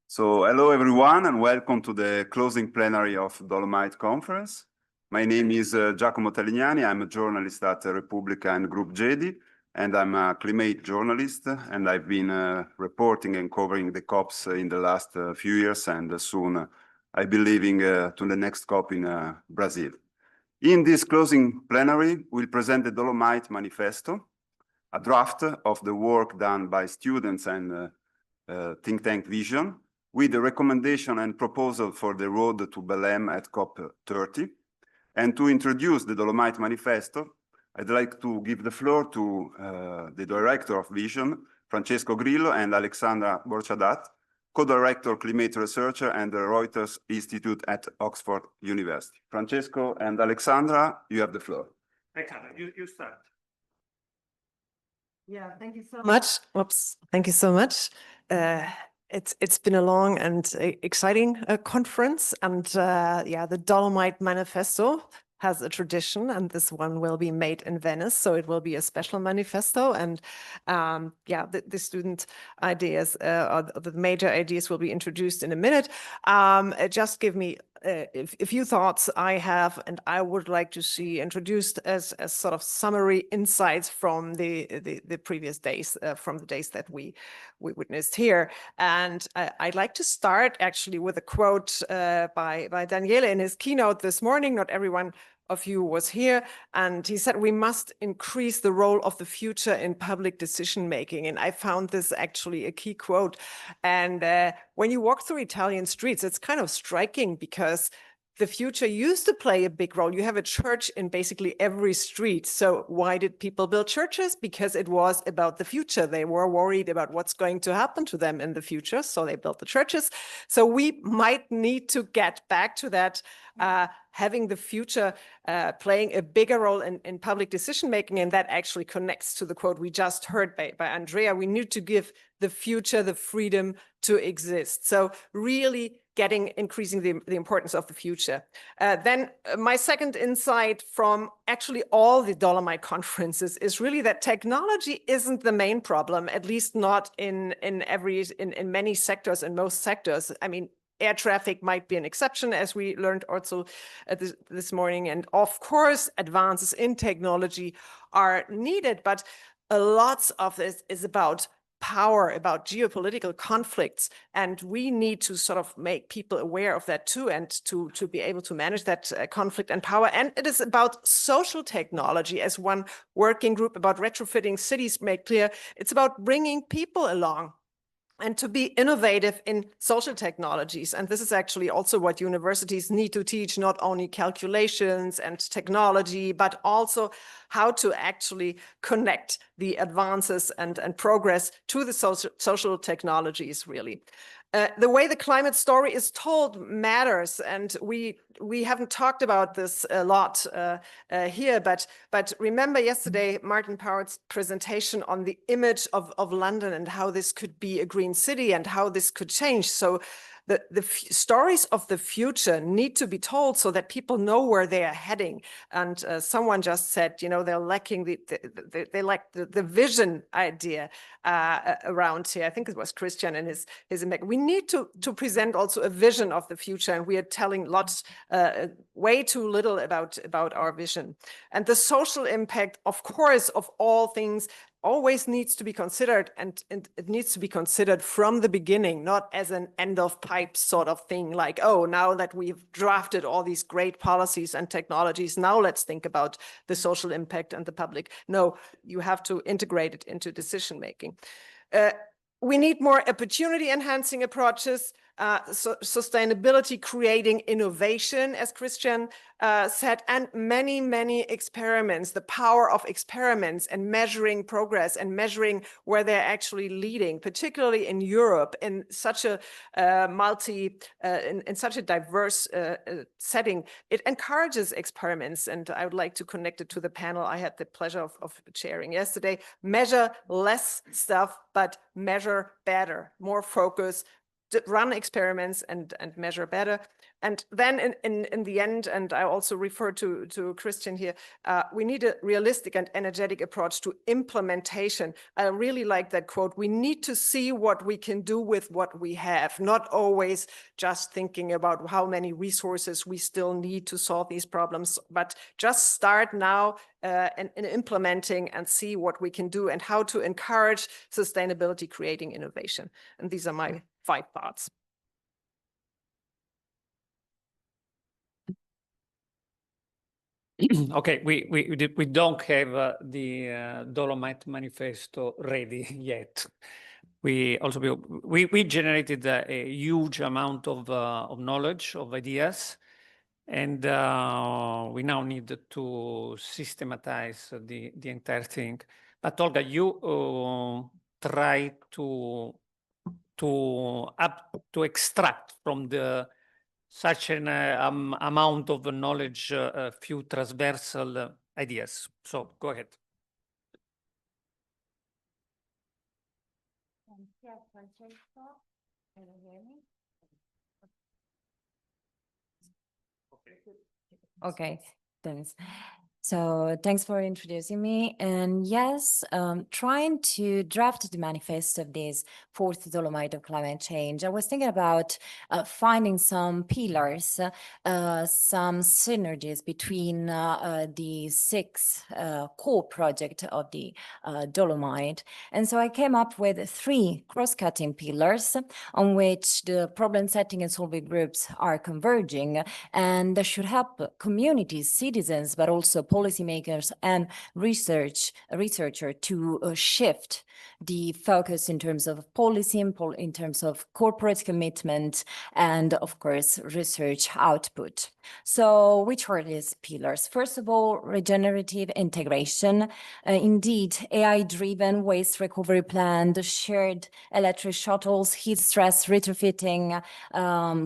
So hello everyone and welcome to the closing plenary of Dolomite conference. My name is Giacomo Talignani. I'm a journalist at Repubblica and Group JD, and I'm a climate journalist, and I've been reporting and covering the COPs in the last few years, and soon I'll be leaving to the next COP in Brazil. In this closing plenary, we'll present the Dolomite Manifesto, a draft of the work done by students and think tank Vision, with the recommendation and proposal for the road to Belém at COP30. And to introduce the Dolomite Manifesto, I'd like to give the floor to the director of Vision, Francesco Grillo, and Alexandra Borchadat, co-director climate researcher and the Reuters Institute at Oxford University. Francesco and Alexandra, you have the floor. Alexandra, you start. Yeah, thank you so much. Oops, thank you so much. It's been a long and exciting conference, and yeah, the Dolomite Manifesto has a tradition, and this one will be made in Venice, so it will be a special manifesto. And yeah, the student ideas, or the major ideas, will be introduced in a minute. Just give me a few thoughts I have, and I would like to see introduced as sort of summary insights from the previous days, from the days that we witnessed here. And I'd like to start actually with a quote by Daniele in his keynote this morning. Not everyone of you was here, and he said we must increase the role of the future in public decision making. And I found this actually a key quote. And when you walk through Italian streets, it's kind of striking, because the future used to play a big role. You have a church in basically every street. So why did people build churches? Because it was about the future. They were worried about what's going to happen to them in the future, so they built the churches. So we might need to get back to that, having the future playing a bigger role in public decision making, and that actually connects to the quote we just heard by Andrea. We need to give the future the freedom to exist. So really increasing the importance of the future. Then my second insight from actually all the Dolomite conferences is really that technology isn't the main problem, at least not in many sectors, in most sectors. I mean, air traffic might be an exception, as we learned also this morning. And of course, advances in technology are needed, but a lot of this is about power, about geopolitical conflicts, and we need to sort of make people aware of that too, and to be able to manage that conflict and power. And it is about social technology, as one working group about retrofitting cities made clear. It's about bringing people along and to be innovative in social technologies. And this is actually also what universities need to teach, not only calculations and technology, but also how to actually connect the advances and progress to the social technologies, really. The way the climate story is told matters, and we haven't talked about this a lot here, but remember yesterday Martin Powart's presentation on the image of London and how this could be a green city and how this could change. So the stories of the future need to be told so that people know where they are heading. And someone just said, you know, they're lacking they lack the vision idea around here. I think it was Christian in his we need to present also a vision of the future, and we are telling lots, way too little about our vision. And the social impact, of course, of all things always needs to be considered, and it needs to be considered from the beginning, not as an end of pipe sort of thing, like, oh, now that we've drafted all these great policies and technologies, now let's think about the social impact and the public. No, you have to integrate it into decision making. We need more opportunity enhancing approaches, sustainability creating innovation, as Christian said, and many experiments, the power of experiments and measuring progress and measuring where they're actually leading, particularly in Europe, in such a in such a diverse setting. It encourages experiments, and I would like to connect it to the panel I had the pleasure of chairing yesterday. Measure less stuff, but measure better, more focus, run experiments and measure better. And then in the end, and I also refer to Christian here, we need a realistic and energetic approach to implementation. I really like that quote. We need to see what we can do with what we have, not always just thinking about how many resources we still need to solve these problems, but just start now in implementing and see what we can do and how to encourage sustainability, creating innovation. And these are my 5 thoughts. Okay, we don't have the Dolomite manifesto ready yet. We generated a huge amount of knowledge, of ideas, and we now need to systematize the entire thing. But Olga, you try to extract from such an amount of knowledge a few transversal ideas. So go ahead. Okay, thanks. So thanks for introducing me. And yes, trying to draft the manifesto of this 4th Dolomite of climate change, I was thinking about finding some pillars, some synergies between the 6 core project of the Dolomite. And so I came up with 3 cross-cutting pillars on which the problem setting and solving groups are converging, and that should help communities, citizens, but also policymakers and researchers to shift the focus in terms of policy, in terms of corporate commitment, and of course, research output. So which are these pillars? First of all, regenerative integration. Indeed, AI-driven waste recovery plan, the shared electric shuttles, heat stress retrofitting,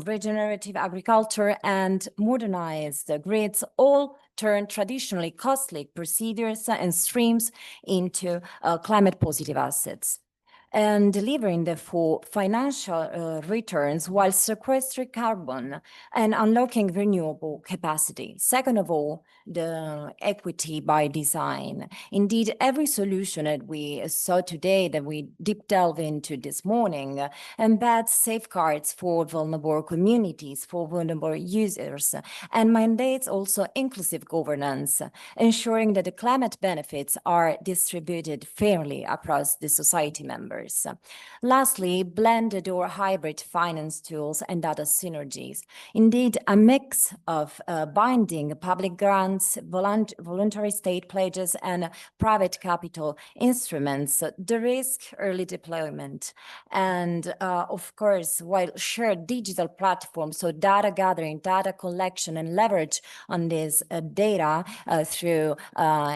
regenerative agriculture, and modernized grids all turn traditionally costly procedures and streams into climate positive assets, and delivering therefore financial returns while sequestering carbon and unlocking renewable capacity. Second of all, the equity by design. Indeed, every solution that we saw today, that we deep delve into this morning, embeds safeguards for vulnerable communities, for vulnerable users, and mandates also inclusive governance, ensuring that the climate benefits are distributed fairly across the society members. Lastly, blended or hybrid finance tools and data synergies. Indeed, a mix of binding public grants, voluntary state pledges, and private capital instruments, the risk early deployment. And of course, while shared digital platforms, so data gathering, data collection, and leverage on this data through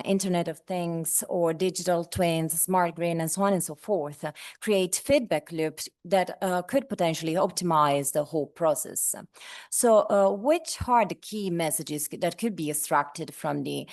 Internet of Things or digital twins, smart green, and so on and so forth, create feedback loops that could potentially optimize the whole process. So which are the key messages that could be extracted from the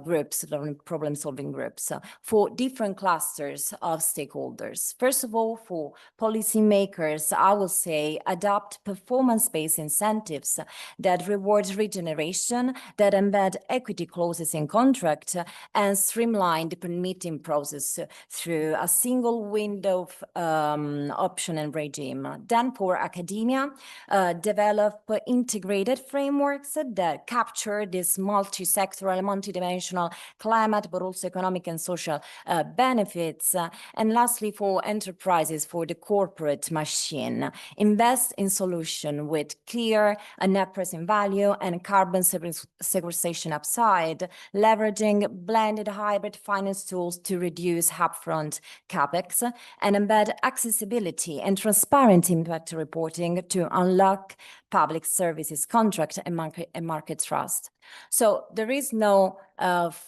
groups, problem-solving groups, for different clusters of stakeholders? First of all, for policymakers, I will say adopt performance-based incentives that reward regeneration, that embed equity clauses in contract, and streamline the permitting process through a single window option and regime. Then for academia, develop integrated frameworks that capture this multi-sectoral, multi-dimensional climate, but also economic and social benefits. And lastly, for enterprises, for the corporate machine, invest in solution with clear net present value and carbon sequestration upside, leveraging blended hybrid finance tools to reduce upfront capex, and embed accessibility and transparent impact reporting to unlock public services contract and market trust. So there is no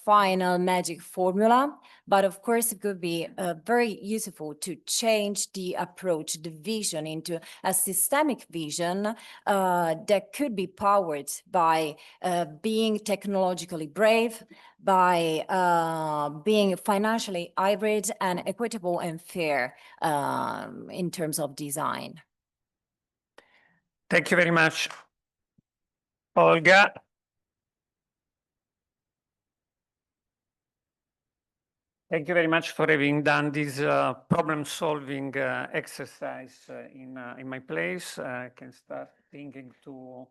final magic formula, but of course it could be very useful to change the approach, the vision, into a systemic vision that could be powered by being technologically brave, by being financially hybrid and equitable and fair in terms of design. Thank you very much. Olga. Thank you very much for having done this problem-solving exercise in my place. I can start thinking to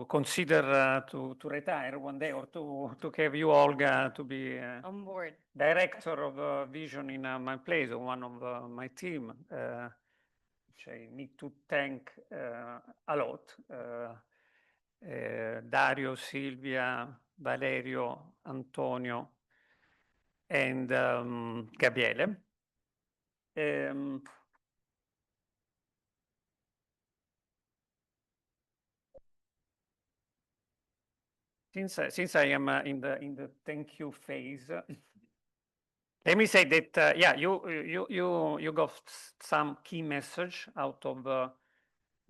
consider to retire one day, or to have you, Olga, to be On board. director of vision in my place, or one of my team, which I need to thank a lot. Dario, Silvia, Valerio, Antonio, and Gabriele. Since I am in the thank you phase, let me say that yeah, you got some key message out of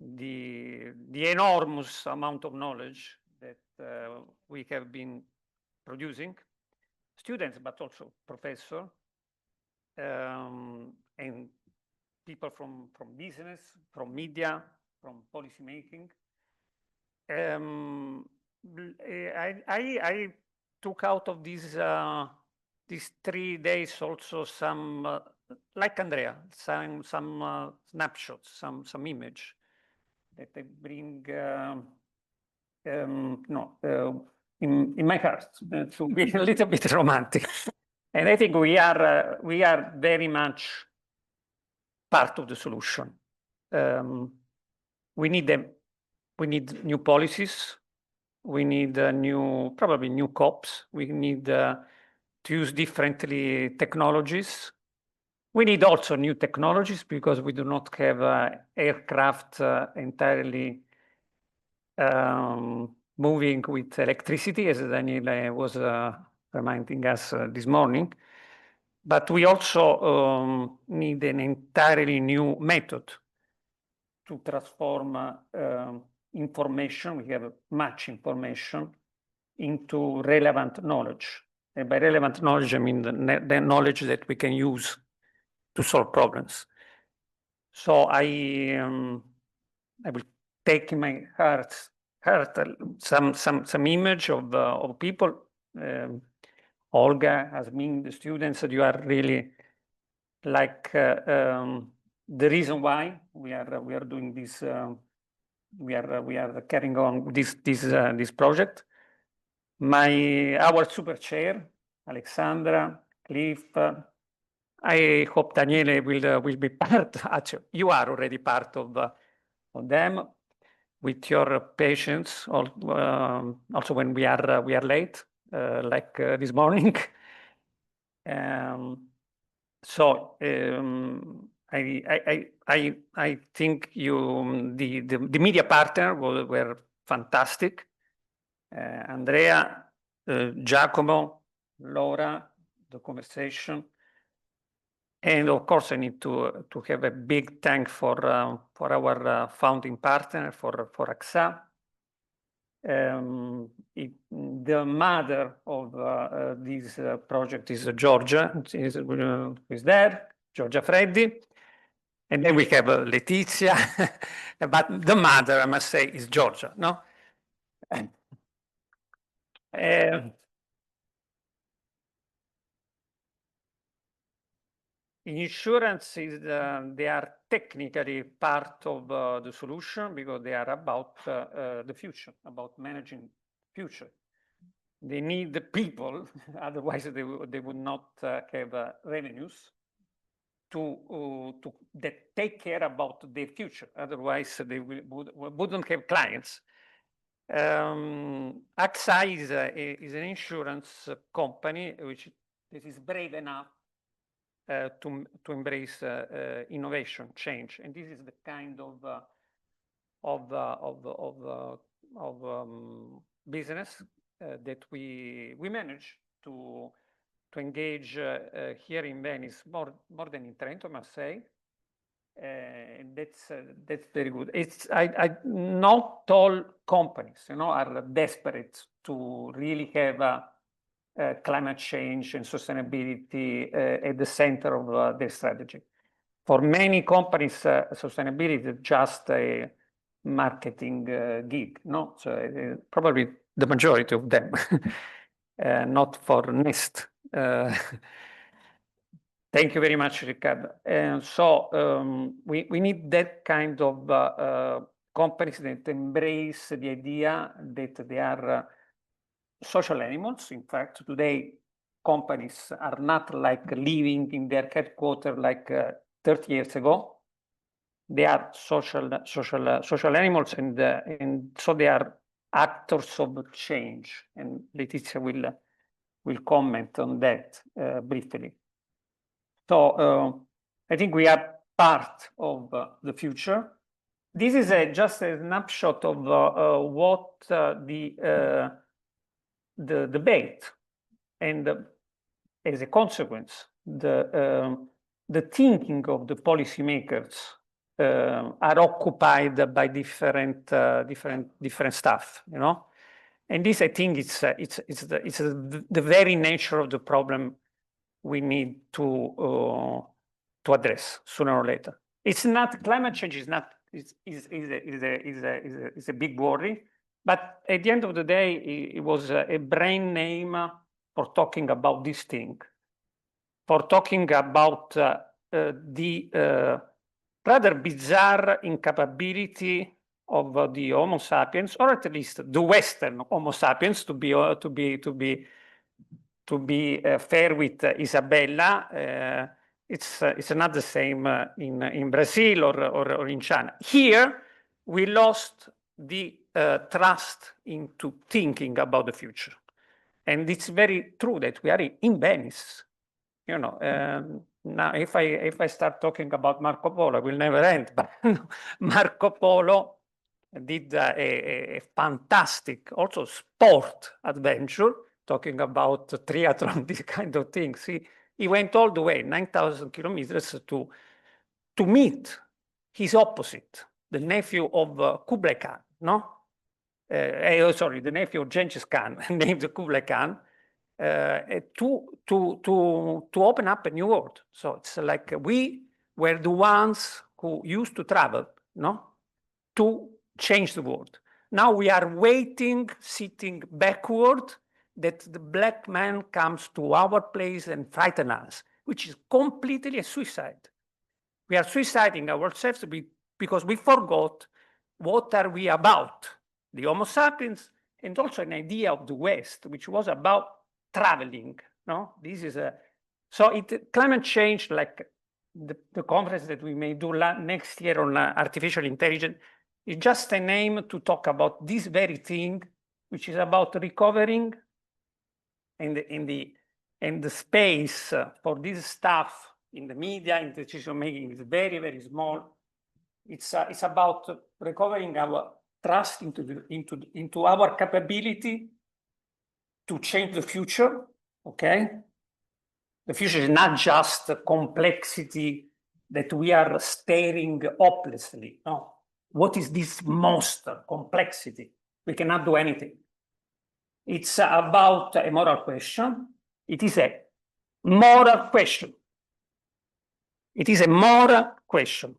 the enormous amount of knowledge that we have been producing, students, but also professor, and people from business, from media, from policy making. I took out of these 3 days also some, like Andrea, some snapshots, some image that I bring in my heart to be a little bit romantic. And I think we are very much part of the solution. We need new policies. We need probably new COPs. We need to use differently technologies. We need also new technologies because we do not have aircraft entirely moving with electricity, as Daniele was reminding us this morning. But we also need an entirely new method to transform information. We have much information into relevant knowledge. And by relevant knowledge, I mean the knowledge that we can use to solve problems. So I will take in my heart some image of people. Olga, as being the students, that you are really like the reason why we are doing this. We are carrying on this project. Our super chair, Alexandra, Cliff. I hope Daniele will be part. Actually, you are already part of them with your patience. Also, when we are late, like this morning. So I think the media partner were fantastic. Andrea, Giacomo, Laura, the conversation. And of course, I need to have a big thank for our founding partner, for AXA. The mother of this project is Georgia, is there, Georgia Freddi. And then we have Letizia, but the mother, I must say, is Georgia, no? Insurances, they are technically part of the solution because they are about the future, about managing future. They need the people, otherwise they would not have revenues that take care about the future. Otherwise, they wouldn't have clients. AXA is an insurance company which is brave enough to embrace innovation, change, and this is the kind of business that we manage to engage here in Venice more than in Trento, I must say. And that's very good. Not all companies, are desperate to really have climate change and sustainability at the center of their strategy. For many companies, sustainability is just a marketing gig, no? So probably the majority of them, not for Nest. Thank you very much, Riccardo. We need that kind of companies that embrace the idea that they are social animals. In fact, today, companies are not like living in their headquarters like 30 years ago. They are social animals, and so they are actors of change. And Letizia will comment on that briefly. So I think we are part of the future. This is just a snapshot of what the debate and as a consequence, the thinking of the policymakers are occupied by different stuff, you know. And this, I think, it's the very nature of the problem we need to address sooner or later. It's not climate change is a big worry, but at the end of the day, it was a brand name for talking about this thing, for talking about the rather bizarre incapability of the Homo sapiens, or at least the Western Homo sapiens, to be fair with Isabella. It's not the same in Brazil or in China. Here, we lost the trust into thinking about the future. And it's very true that we are in Venice. You know, now if I start talking about Marco Polo, I will never end. But Marco Polo did a fantastic, also sport adventure, talking about triathlon, these kind of things. He went all the way, 9,000 kilometers, to meet his opposite, the nephew of Kublai Khan, no? Sorry, the nephew of Genghis Khan, named Kublai Khan, to open up a new world. So it's like we were the ones who used to travel, no, to change the world. Now we are waiting, sitting backward, that the black man comes to our place and frighten us, which is completely a suicide. We are suiciding ourselves because we forgot what are we about, the Homo sapiens, and also an idea of the West, which was about traveling. No, this is climate change, like the conference that we may do next year on artificial intelligence, is just a name to talk about this very thing, which is about recovering, and the space for this stuff in the media, in decision making, is very, very small. It's about recovering our trust into our capability to change the future. Okay, the future is not just complexity that we are staring hopelessly. No, what is this monster complexity? We cannot do anything. It's about a moral question. It is a moral question. It is a moral question.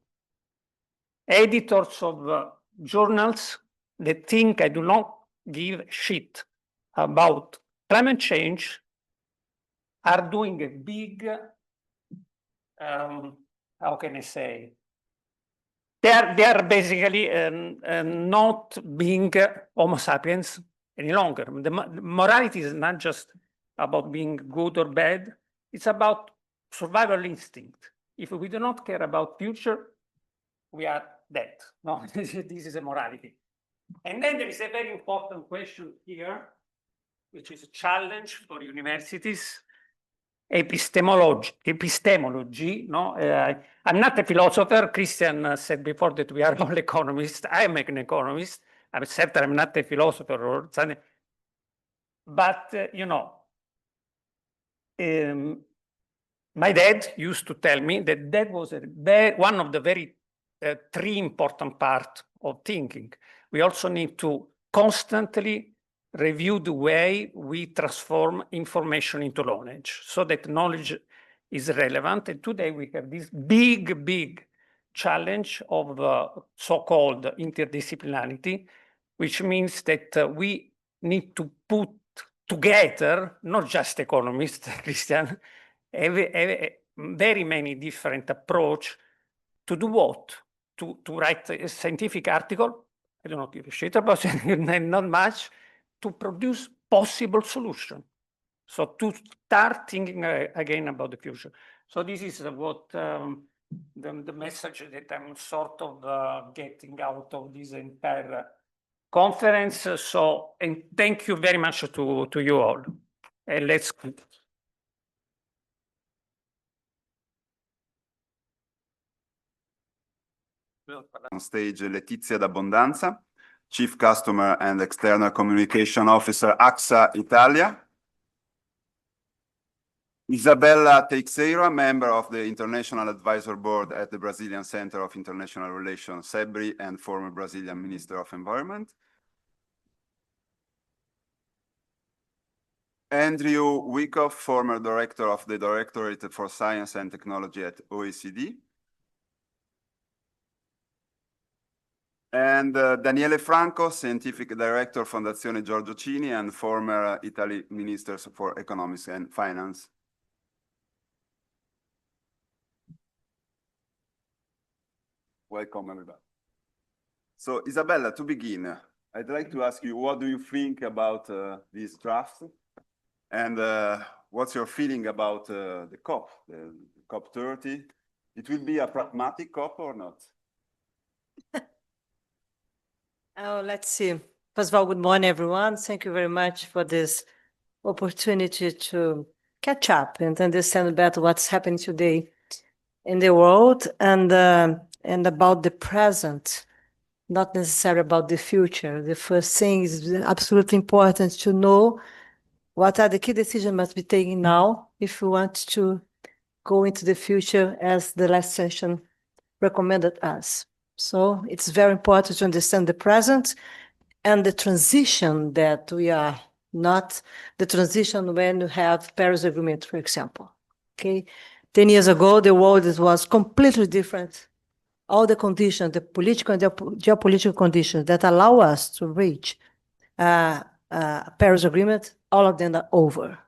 Editors of journals that think I do not give a shit about climate change are doing a big, how can I say? They are basically not being Homo sapiens any longer. The morality is not just about being good or bad. It's about survival instinct. If we do not care about future, we are dead. No, this is a morality. And then there is a very important question here, which is a challenge for universities. Epistemology, no? I'm not a philosopher. Christian said before that we are all economists. I am an economist. I'm certain I'm not a philosopher or something. But, you know, my dad used to tell me that was one of the very three important parts of thinking. We also need to constantly review the way we transform information into knowledge so that knowledge is relevant. And today we have this big challenge of so-called interdisciplinarity, which means that we need to put together, not just economists, Christian, very many different approach to do what? To write a scientific article, I don't know if you shit about it, not much, to produce possible solution. So to start thinking again about the future. So this is what the message that I'm sort of getting out of this entire conference. So, and thank you very much to you all. And let's. On stage Letizia D'Abbondanza, Chief Customer and External Communication Officer, AXA Italia. Isabella Teixeira, member of the International Advisor Board at the Brazilian Center of International Relations, SEBRI, and former Brazilian Minister of Environment. Andrew Wyckoff, former Director of the Directorate for Science and Technology at OECD. And Daniele Franco, Scientific Director, Fondazione Giorgio Cini, and former Italy Minister for Economics and Finance. Welcome, everybody. So, Isabella, to begin, I'd like to ask you, what do you think about these drafts? And what's your feeling about the COP, the COP30? It will be a pragmatic COP or not? Oh, let's see. First of all, good morning, everyone. Thank you very much for this opportunity to catch up and understand better what's happening today in the world and about the present, not necessarily about the future. The first thing is absolutely important to know what are the key decisions must be taken now if we want to go into the future as the last session recommended us. So it's very important to understand the present and the transition that we are, not the transition when you have Paris Agreement, for example. Okay, 10 years ago, the world was completely different. All the conditions, the political and the geopolitical conditions that allow us to reach Paris Agreement, all of them are over.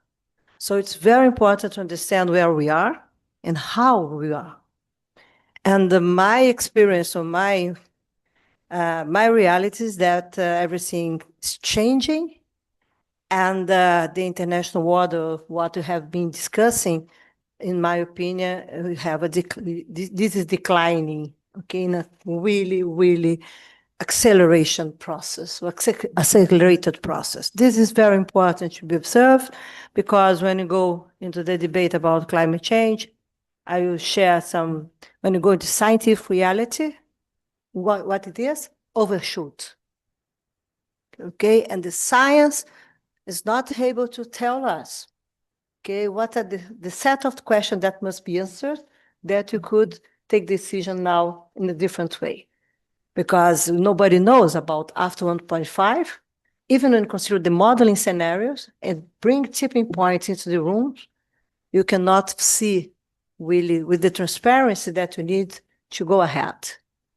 So it's very important to understand where we are and how we are. And my experience or my reality is that everything is changing, and the international order, what we have been discussing, in my opinion, we have this is declining, okay, in a really, really acceleration process, or accelerated process. This is very important to be observed, because when you go into the debate about climate change, I will share some, when you go into scientific reality, what it is, overshoot. Okay, and the science is not able to tell us, okay, what are the set of questions that must be answered that you could take decision now in a different way. Because nobody knows about after 1.5, even when you consider the modeling scenarios and bring tipping points into the rooms, you cannot see really with the transparency that you need to go ahead,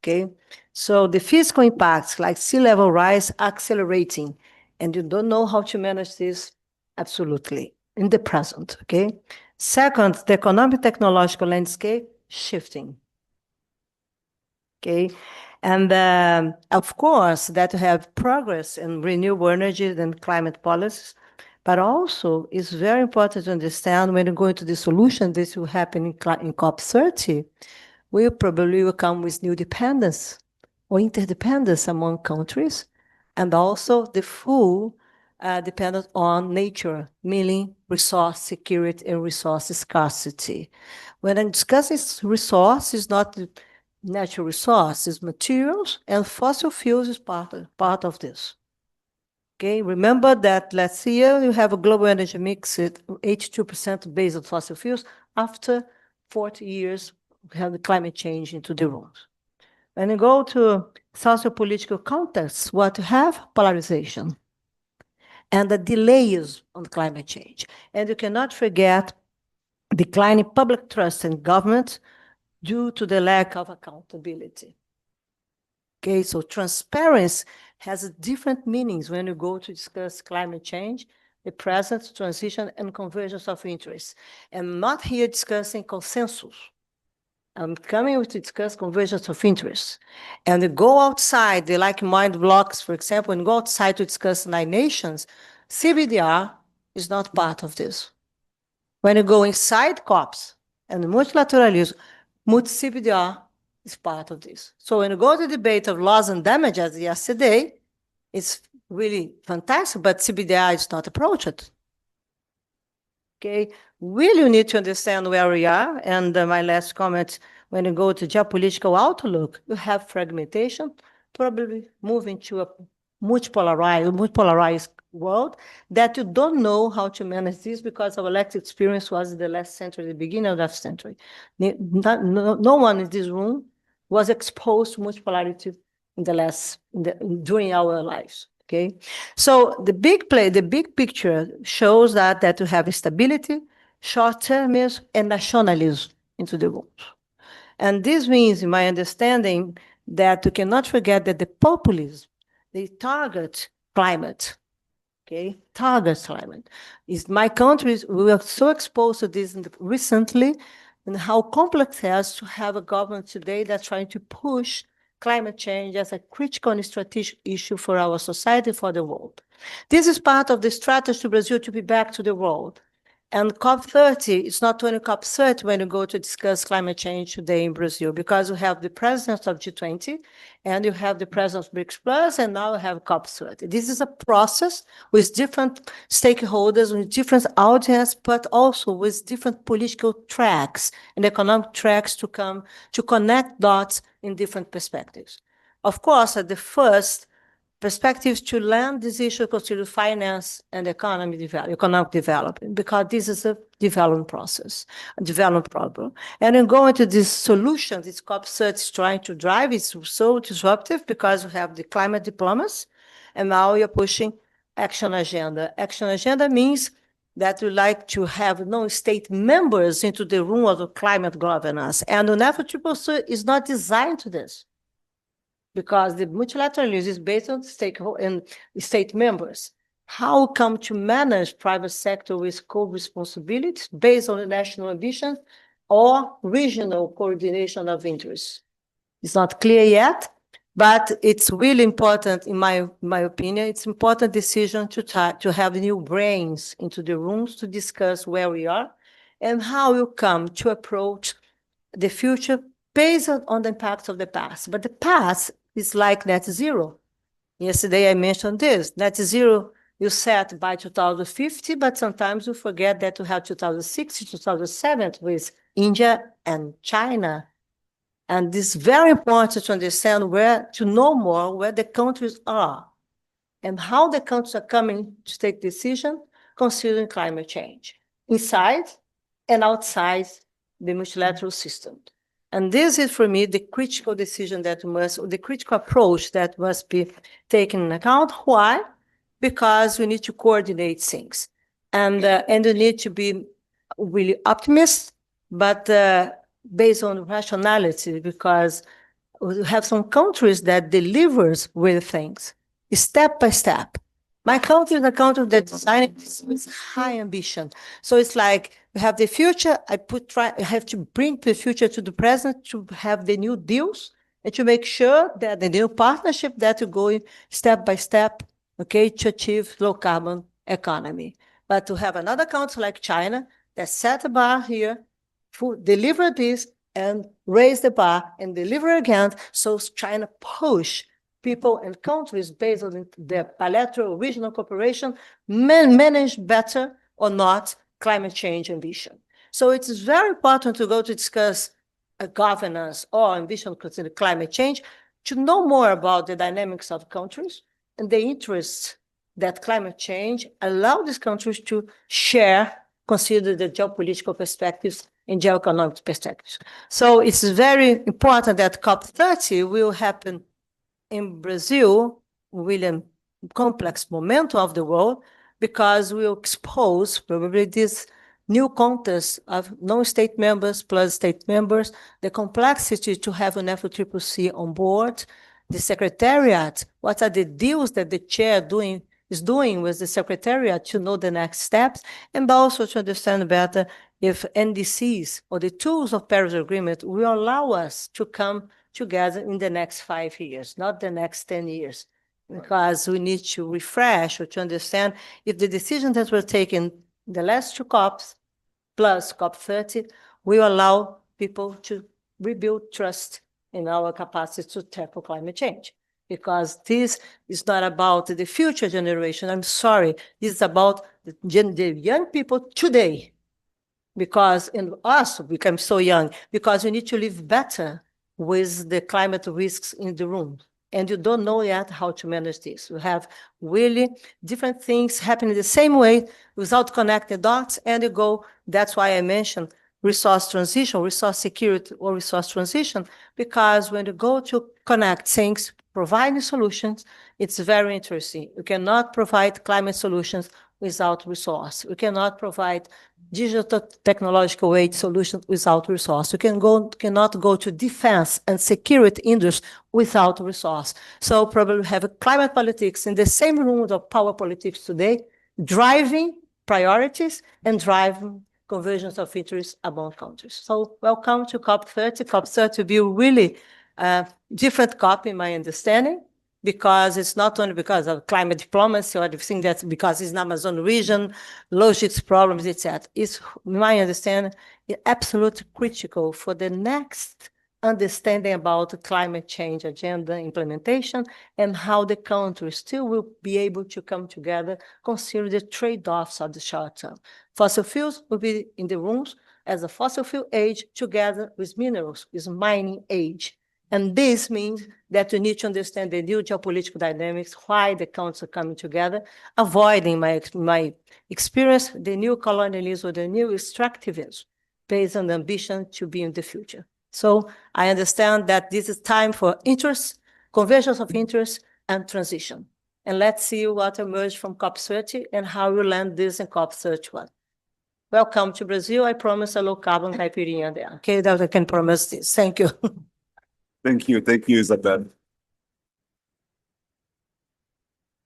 okay? So the physical impacts like sea level rise accelerating, and you don't know how to manage this absolutely in the present, okay? Second, the economic technological landscape shifting, okay? And of course, that you have progress in renewable energy and climate policies, but also it's very important to understand when you go into the solution, this will happen in COP30, we probably will come with new dependence or interdependence among countries, and also the full dependence on nature, meaning resource security and resource scarcity. When I'm discussing resources, not natural resources, materials, and fossil fuels is part of this. Okay, remember that last year you have a global energy mix at 82% based on fossil fuels. After 40 years, we have the climate change into the rooms. When you go to socio-political context, what you have? Polarization and the delays on climate change. And you cannot forget declining public trust in government, due to the lack of accountability. Okay, so transparency has different meanings when you go to discuss climate change, the present, transition, and convergence of interests. I'm not here discussing consensus. I'm coming to discuss convergence of interests. And they go outside, the like-minded blocks, for example, and go outside to discuss Nine Nations, CBDR is not part of this. When you go inside COPs and multilateralism, multi-CBDR is part of this. So when you go to the debate of loss and damages yesterday, it's really fantastic, but CBDR is not approached. Okay, really you need to understand where we are. And my last comment, when you go to geopolitical outlook, you have fragmentation, probably moving to a multipolarized world that you don't know how to manage this because our elected experience was in the last century, the beginning of that century. No one in this room was exposed to multipolarity during our lives. Okay, so the big picture shows that you have stability, short-termism, and nationalism into the rules. And this means, in my understanding, that you cannot forget that the populism, they target climate. Okay, target climate. My countries, we were so exposed to this recently, and how complex it is to have a government today that's trying to push climate change as a critical and strategic issue for our society, for the world. This is part of the strategy to Brazil to be back to the world. And COP30, it's not only COP30 when you go to discuss climate change today in Brazil, because you have the president of G20, and you have the president of BRICS Plus, and now you have COP30. This is a process with different stakeholders, with different audience, but also with different political tracks and economic tracks to come to connect dots in different perspectives. Of course, at the first, perspectives to land this issue consider finance and economic development, because this is a development process, a development problem. And in going to this solution, this COP30 is trying to drive, it's so disruptive because we have the climate diplomacy, and now you're pushing action agenda. Action agenda means that we like to have non-state members into the room of the climate governance. And the NAFTA Triple is not designed to this, because the multilateralism is based on stakeholder and state members. How come to manage private sector with co-responsibilities based on the national ambition or regional coordination of interests? It's not clear yet, but it's really important, in my opinion, it's important decision to have new brains into the rooms to discuss where we are and how you come to approach the future based on the impacts of the past. But the past is like net zero. Yesterday I mentioned this, net zero you set by 2050, but sometimes you forget that you have 2060, 2070 with India and China. And it's very important to understand to know more where the countries are and how the countries are coming to take decisions considering climate change, inside and outside the multilateral system. And this is, for me, the critical decision the critical approach that must be taken into account. Why? Because we need to coordinate things. And you need to be really optimist, but based on rationality, because we have some countries that delivers with things, step by step. My country is a country that designed with high ambition. So it's like we have the future. I have to bring the future to the present to have the new deals and to make sure that the new partnership that are going step by step, okay, to achieve low carbon economy. But to have another country like China that set a bar here, deliver this and raise the bar and deliver again. So China push people and countries based on their bilateral regional cooperation manage better or not climate change ambition. So it is very important to go to discuss a governance or ambition concerning climate change, to know more about the dynamics of countries and the interests that climate change allow these countries to share, consider the geopolitical perspectives and geoeconomic perspectives. So it's very important that COP30 will happen in Brazil, really complex momentum of the world, because we'll expose probably this new contests of non-state members plus state members, the complexity to have an FCCC on board, the secretariat, what are the deals that the chair is doing with the secretariat to know the next steps, and also to understand better if NDCs or the tools of Paris Agreement will allow us to come together in the next 5 years, not the next 10 years, because we need to refresh or to understand if the decisions that were taken the last 2 COPs plus COP30 will allow people to rebuild trust in our capacity to tackle climate change. Because this is not about the future generation. I'm sorry, this is about the young people today. Because in us, we become so young, because we need to live better with the climate risks in the room. And you don't know yet how to manage this. We have really different things happening the same way without connected dots, and you go, that's why I mentioned resource transition, resource security, or resource transition, because when you go to connect things, providing solutions, it's very interesting. You cannot provide climate solutions without resource. We cannot provide digital technological aid solutions without resource. You cannot go to defense and security industry without resource. So probably we have climate politics in the same room of power politics today, driving priorities and driving convergence of interests among countries. So welcome to COP30. COP30 will be really a different COP in my understanding, because it's not only because of climate diplomacy or everything, that's because it's an Amazon region, logistics problems, etc. It's, in my understanding, absolutely critical for the next understanding about the climate change agenda implementation and how the countries still will be able to come together, consider the trade-offs of the short term. Fossil fuels will be in the rooms as a fossil fuel age together with minerals, with mining age. And this means that you need to understand the new geopolitical dynamics, why the countries are coming together, avoiding my experience, the new colonialism or the new extractivism based on the ambition to be in the future. So I understand that this is time for interest, convergence of interest, and transition. And let's see what emerged from COP30 and how we land this in COP31. Welcome to Brazil. I promise a low carbon caipirinha there. Okay, that I can promise this. Thank you. Thank you, Isabel.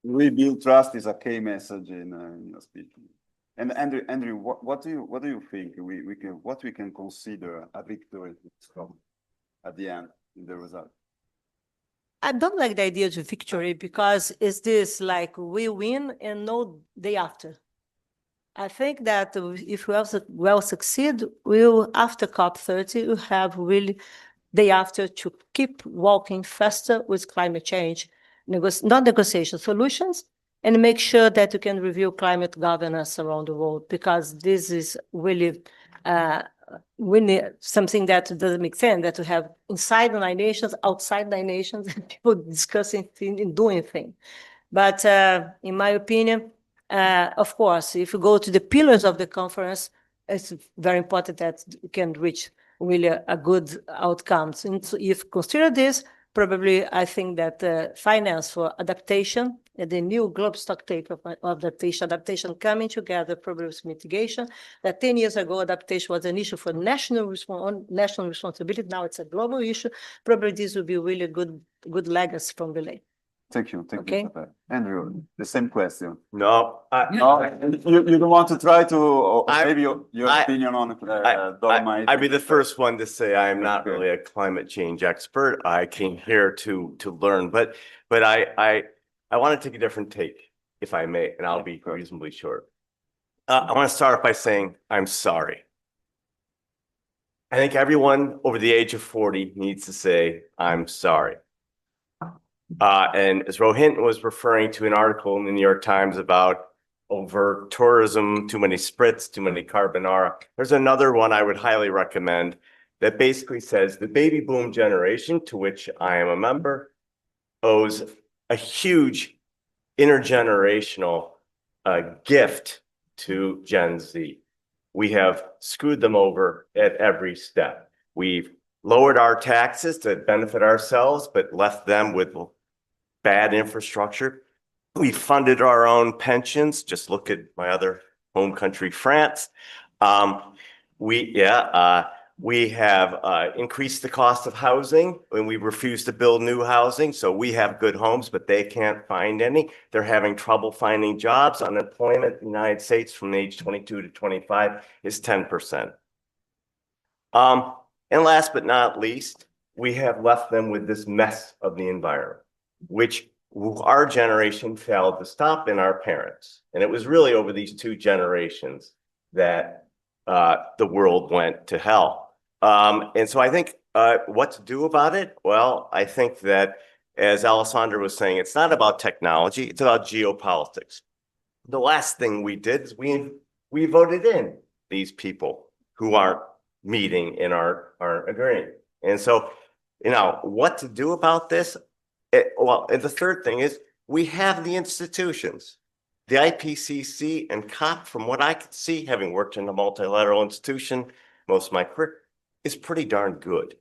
Rebuild trust is a key message in your speech. And Andrew, what do you think what we can consider a victory at the end in the result? I don't like the idea of victory, because it's this like we win and no day after. I think that if we will succeed, we'll after COP30 we'll have really day after to keep walking faster with climate change, not negotiation, solutions, and make sure that you can review climate governance around the world, because this is really something that doesn't make sense, that we have inside the 9 nations, outside the 9 nations, and people discussing and doing things. But in my opinion, of course, if you go to the pillars of the conference, it's very important that you can reach really a good outcomes. And so if consider this, probably I think that finance for adaptation and the new global stock take of adaptation coming together, probably with mitigation, that 10 years ago, adaptation was an issue for national responsibility. Now it's a global issue. Probably this will be really good legacy from the late. Thank you. Okay. You. Andrew, the same question. No, You don't want to try to, or maybe your opinion on Dolomite. I'd be the first one to say I am not really a climate change expert. I came here to learn, but I want to take a different take, if I may, and I'll be reasonably short. I want to start off by saying I'm sorry. I think everyone over the age of 40 needs to say I'm sorry. And as Rohit was referring to an article in the New York Times about over tourism, too many spritz, too many carbonara, there's another one I would highly recommend that basically says the baby boom generation, to which I am a member, owes a huge intergenerational gift to Gen Z. We have screwed them over at every step. We've lowered our taxes to benefit ourselves, but left them with bad infrastructure. We funded our own pensions. Just look at my other home country, France. We have increased the cost of housing and we refuse to build new housing. So we have good homes, but they can't find any. They're having trouble finding jobs. Unemployment in the United States from age 22 to 25 is 10%. And last but not least, we have left them with this mess of the environment, which our generation failed to stop in our parents. And it was really over these two generations that the world went to hell. And so I think what to do about it? Well, I think that, as Alessandra was saying, it's not about technology, it's about geopolitics. The last thing we did is we voted in these people who aren't meeting in our agreement. And so, what to do about this? And the third thing is we have the institutions. The IPCC and COP, from what I could see, having worked in a multilateral institution most of my career, is pretty darn good.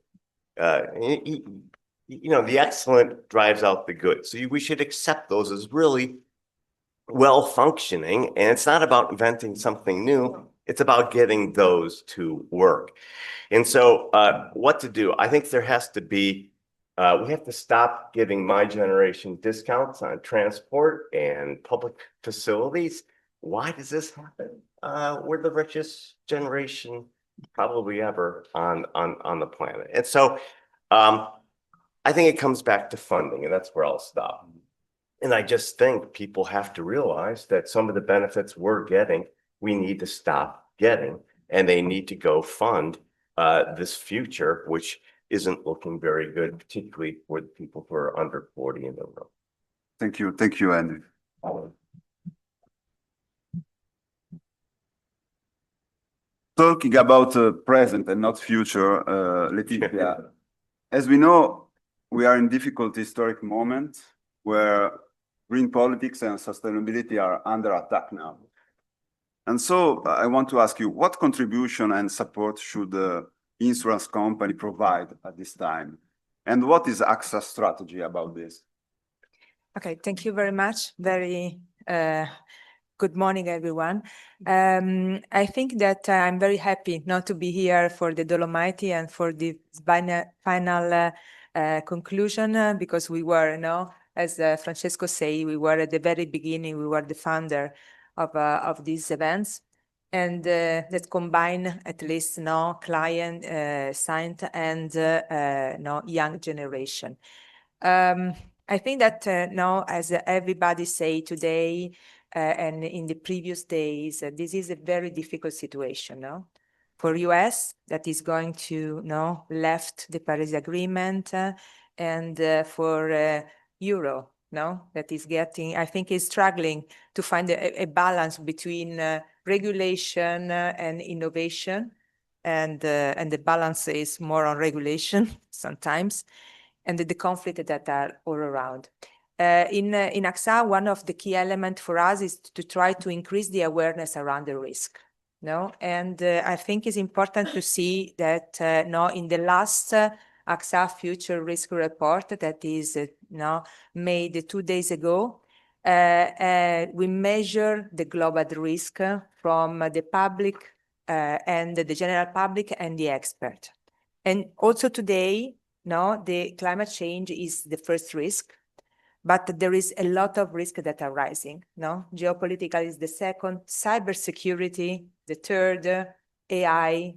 The excellent drives out the good. So we should accept those as really well functioning. And it's not about inventing something new. It's about getting those to work. And so what to do? I think there has to be, we have to stop giving my generation discounts on transport and public facilities. Why does this happen? We're the richest generation probably ever on the planet. And so I think it comes back to funding, and that's where I'll stop. And I just think people have to realize that some of the benefits we're getting, we need to stop getting, and they need to go fund this future, which isn't looking very good, particularly for the people who are under 40 in the room. Thank you, Andrew. Talking about present and not future, Letizia, as we know, we are in difficult historic moment where green politics and sustainability are under attack now. And so I want to ask you, what contribution and support should the insurance company provide at this time? And what is AXA's strategy about this? Okay, thank you very much. Very good morning, everyone. I think that I'm very happy not to be here for the Dolomite and for the final conclusion, because we were, as Francesco said, we were at the very beginning, we were the founder of these events. And that combine at least client, science, and young generation. I think that now, as everybody say today and in the previous days, this is a very difficult situation. For US, that is going to left the Paris Agreement, and for Euro, that is getting, I think, is struggling to find a balance between regulation and innovation, and the balance is more on regulation sometimes, and the conflict that are all around. In AXA, one of the key elements for us is to try to increase the awareness around the risk. And I think it's important to see that in the last AXA Future Risk Report that is made 2 days ago, we measure the global risk from the public and the general public and the expert. And also today, the climate change is the first risk, but there is a lot of risk that are rising. Geopolitical is the second, cybersecurity, the third, AI,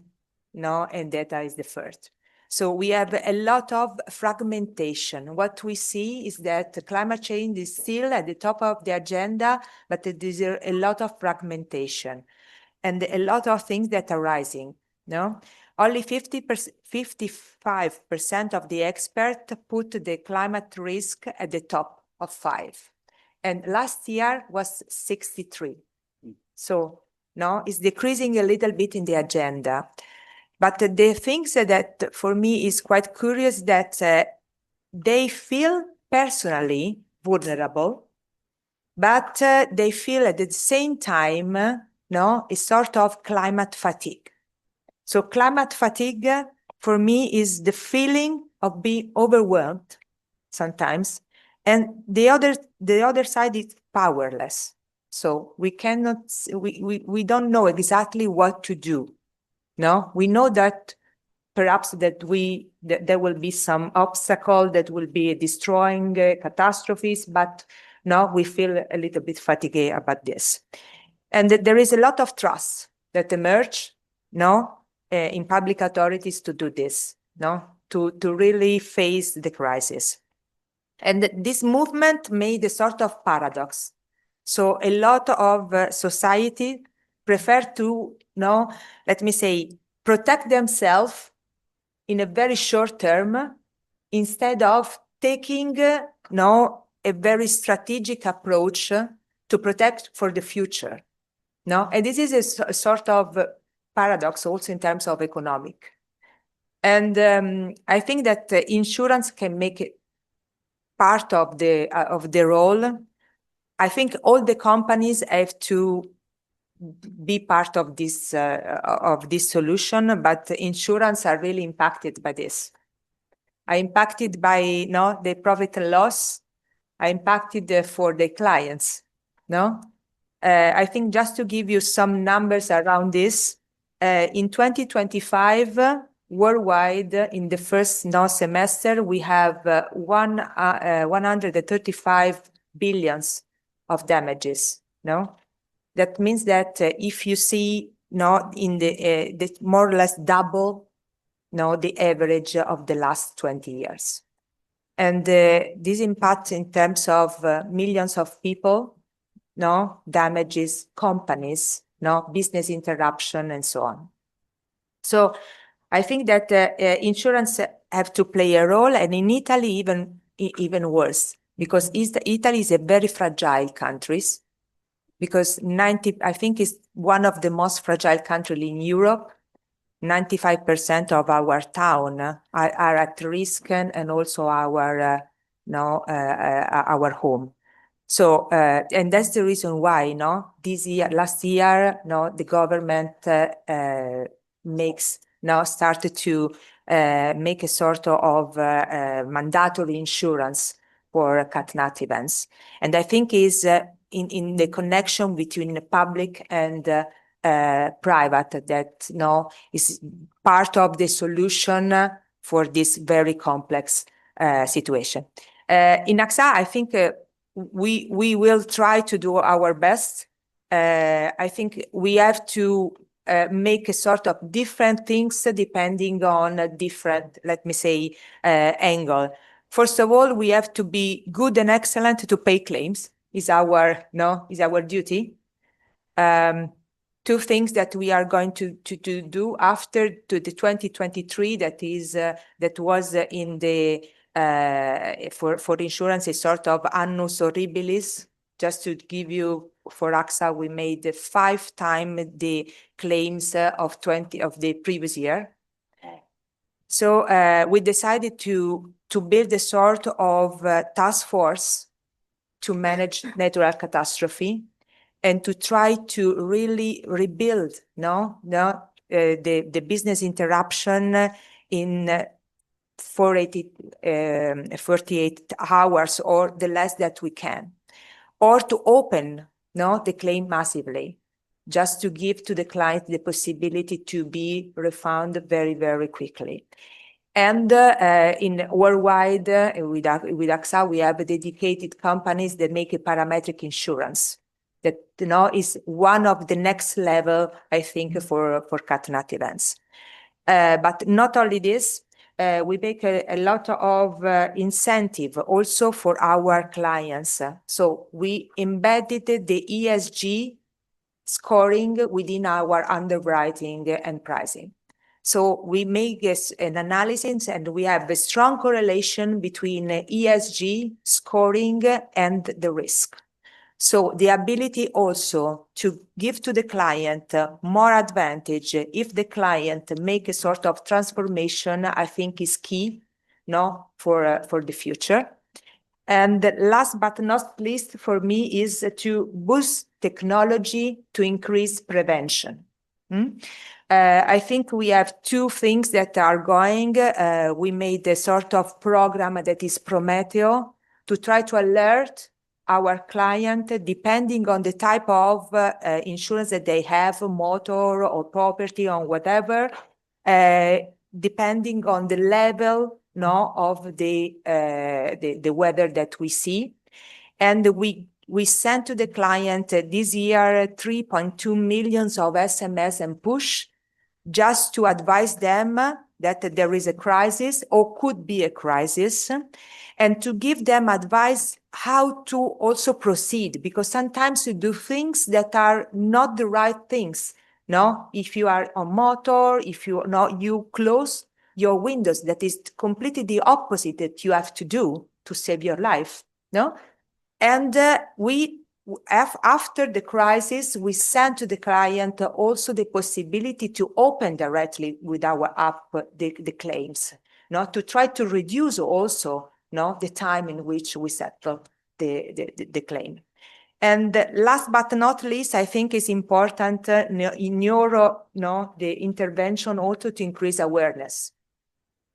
and data is the first. So we have a lot of fragmentation. What we see is that climate change is still at the top of the agenda, but there is a lot of fragmentation and a lot of things that are rising. Only 55% of the experts put the climate risk at the top of 5. And last year was 63. So it's decreasing a little bit in the agenda. But the things that for me is quite curious that they feel personally vulnerable, but they feel at the same time, a sort of climate fatigue. So climate fatigue for me is the feeling of being overwhelmed sometimes, and the other side is powerless. So we cannot, we don't know exactly what to do. No, we know that perhaps that there will be some obstacle that will be destroying catastrophes, but no, we feel a little bit fatigued about this. And that there is a lot of trust that emerge, no, in public authorities to do this, no, to really face the crisis. And this movement made a sort of paradox. So a lot of society prefer to, no, let me say, protect themselves in a very short term instead of taking, no, a very strategic approach to protect for the future. No, and this is a sort of paradox also in terms of economic. And I think that insurance can make it part of the role. I think all the companies have to be part of this solution, but insurance are really impacted by this. Are impacted by the profit and loss. Are impacted for the clients. No, I think just to give you some numbers around this, in 2025 worldwide, in the first semester, we have 135 billions of damages. No, that means that if you see in the more or less double the average of the last 20 years. And this impact in terms of millions of people, damages companies, business interruption, and so on. So I think that insurance have to play a role, and in Italy even worse, because Italy is a very fragile country, because I think is one of the most fragile countries in Europe. 95% of our town are at risk, and also our home. So, and that's the reason why, last year, the government started to make a sort of mandatory insurance for cat events. And I think is in the connection between the public and private that is part of the solution for this very complex situation. In AXA, I think we will try to do our best. I think we have to make a sort of different things depending on a different, let me say, angle. First of all, we have to be good and excellent to pay claims. Is our duty. Two things that we are going to do after the 2023 that was in the for insurance a sort of annus horribilis. Just to give you, for AXA, we made 5 times the claims of the previous year. So we decided to build a sort of task force to manage natural catastrophe, and to try to really rebuild the business interruption in 48 hours or the less that we can, or to open the claim massively, just to give to the client the possibility to be refunded very, very quickly. And in worldwide, with AXA, we have dedicated companies that make a parametric insurance that is one of the next level, I think, for cat events. But not only this, we make a lot of incentive also for our clients. So we embedded the ESG scoring within our underwriting and pricing. So we make an analysis, and we have a strong correlation between ESG scoring and the risk. So the ability also to give to the client more advantage if the client make a sort of transformation, I think is key, for the future. And last but not least for me is to boost technology to increase prevention. I think we have 2 things that are going. We made a sort of program that is Prometeo to try to alert our client, depending on the type of insurance that they have, motor or property or whatever, depending on the level of the weather that we see. And we sent to the client this year 3.2 million of SMS and push just to advise them that there is a crisis or could be a crisis, and to give them advice how to also proceed, because sometimes you do things that are not the right things. No, if you are on motor, if you close your windows, that is completely the opposite that you have to do to save your life. No, and after the crisis, we sent to the client also the possibility to open directly with our app the claims, to try to reduce also the time in which we settle the claim. And last but not least, I think it's important in the intervention also to increase awareness.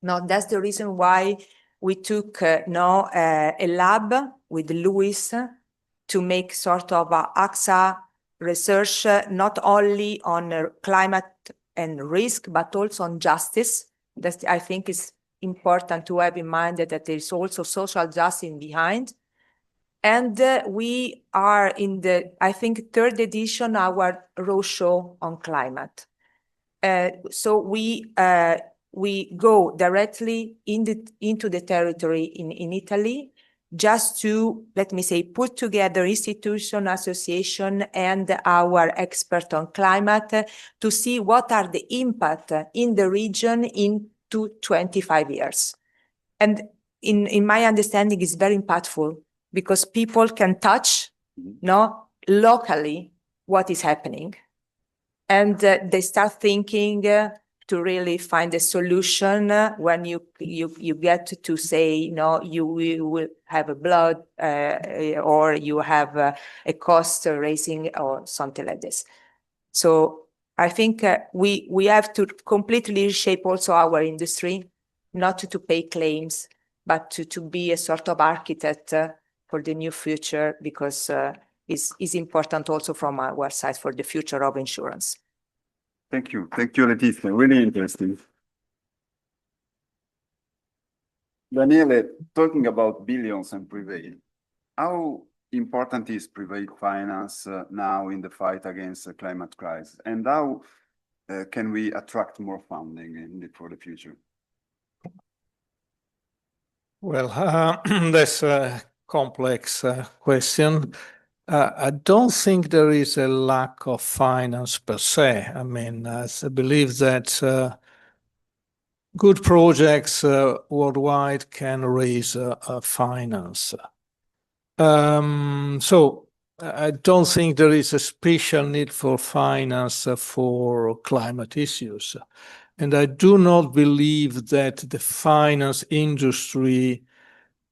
That's the reason why we took a lab with Luis to make sort of AXA research, not only on climate and risk, but also on justice. That I think is important to have in mind, that there is also social justice behind. And we are in the, I think, third edition, our roadshow on climate. So we go directly into the territory in Italy, just to, let me say, put together institution, association, and our expert on climate to see what are the impact in the region into 25 years. And in my understanding, it's very impactful, because people can touch locally what is happening. And they start thinking to really find a solution when you get to say, you will have a blood or you have a cost raising or something like this. So I think we have to completely reshape also our industry, not to pay claims, but to be a sort of architect for the new future, because it's important also from our side for the future of insurance. Thank you, Letizia. Really interesting. Daniele, talking about billions and private, how important is private finance now in the fight against the climate crisis, and how can we attract more funding for the future? Well, that's a complex question. I don't think there is a lack of finance per se. I mean, I believe that good projects worldwide can raise finance. So I don't think there is a special need for finance for climate issues. And I do not believe that the finance industry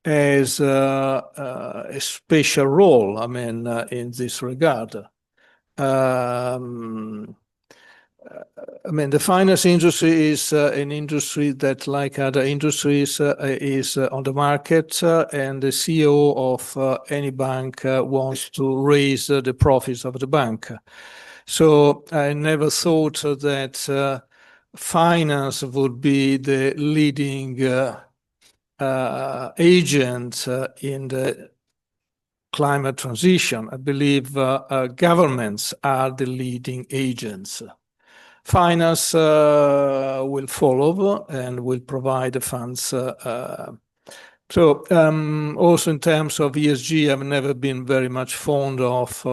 has a special role, I mean, in this regard. I mean, the finance industry is an industry that, like other industries, is on the market, and the CEO of any bank wants to raise the profits of the bank. So I never thought that finance would be the leading agent in the climate transition. I believe governments are the leading agents. Finance will follow and will provide the funds. So also in terms of ESG, I've never been very much fond of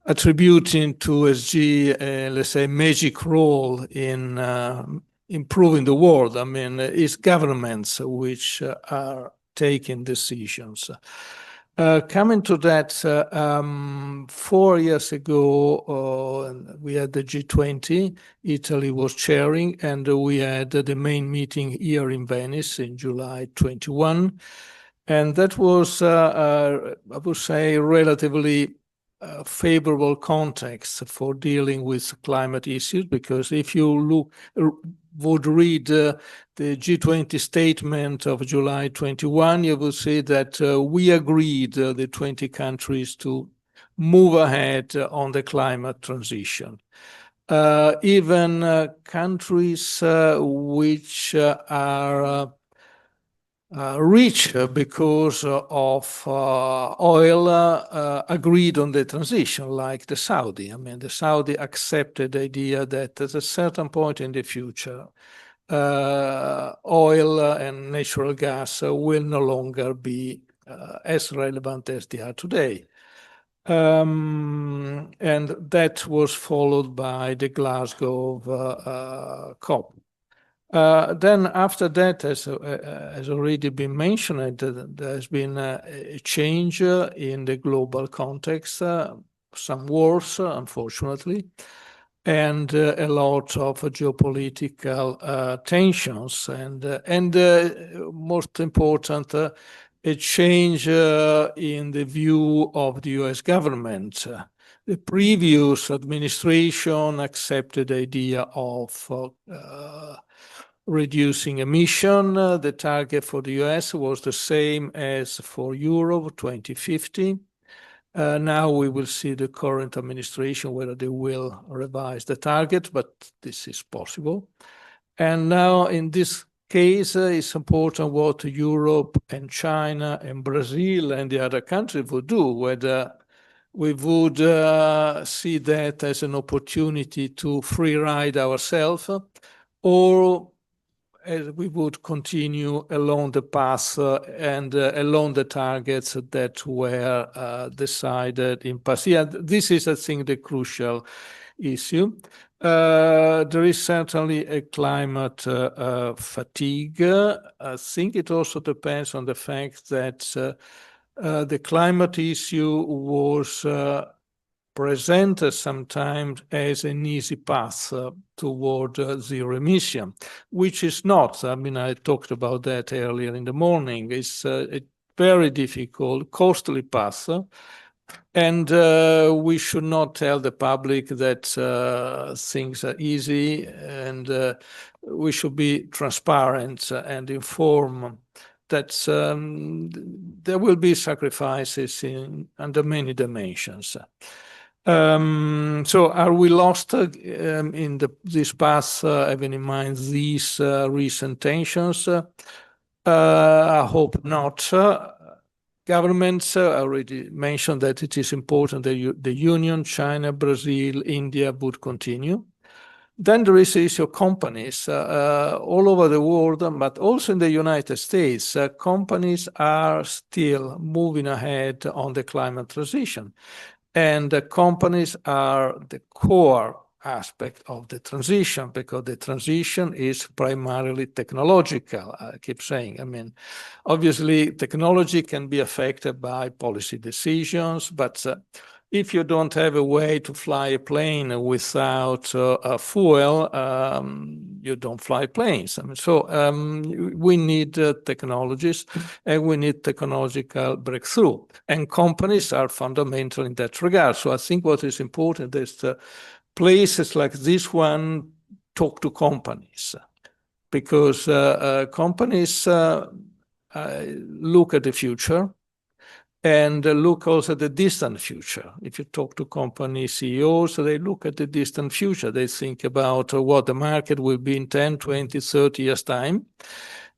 attributing to ESG, let's say, magic role in improving the world. I mean, it's governments which are taking decisions. Coming to that, 4 years ago, we had the G20, Italy was chairing, and we had the main meeting here in Venice in July 21. And that was, I would say, relatively favorable context for dealing with climate issues, because if you would read the G20 statement of July 21, you will see that we agreed, the 20 countries, to move ahead on the climate transition. Even countries which are rich because of oil agreed on the transition, like the Saudi. I mean, the Saudi accepted the idea that at a certain point in the future, oil and natural gas will no longer be as relevant as they are today. And that was followed by the Glasgow COP. Then after that, as already been mentioned, there's been a change in the global context, some wars, unfortunately, and a lot of geopolitical tensions, and most important, a change in the view of the US government. The previous administration accepted the idea of reducing emission. The target for the US was the same as for Europe, 2050. Now we will see the current administration, whether they will revise the target, but this is possible. And now in this case, it's important what Europe and China and Brazil and the other countries would do, whether we would see that as an opportunity to free ride ourselves, or as we would continue along the path and along the targets that were decided in past. Yeah, this is, I think, the crucial issue. There is certainly a climate fatigue. I think it also depends on the fact that the climate issue was presented sometimes as an easy path toward zero emission, which is not. I mean, I talked about that earlier in the morning. It's a very difficult, costly path. And we should not tell the public that things are easy, and we should be transparent and inform that there will be sacrifices under many dimensions. So are we lost in this path, having in mind these recent tensions? I hope not. Governments already mentioned that it is important that the Union, China, Brazil, India would continue. Then there is the issue of companies all over the world, but also in the United States. Companies are still moving ahead on the climate transition. And companies are the core aspect of the transition, because the transition is primarily technological, I keep saying. I mean, obviously, technology can be affected by policy decisions, but if you don't have a way to fly a plane without fuel, you don't fly planes. I mean, so we need technologies, and we need technological breakthrough. And companies are fundamental in that regard. So I think what is important is places like this one talk to companies, because companies look at the future and look also at the distant future. If you talk to company CEOs, they look at the distant future. They think about what the market will be in 10, 20, 30 years' time.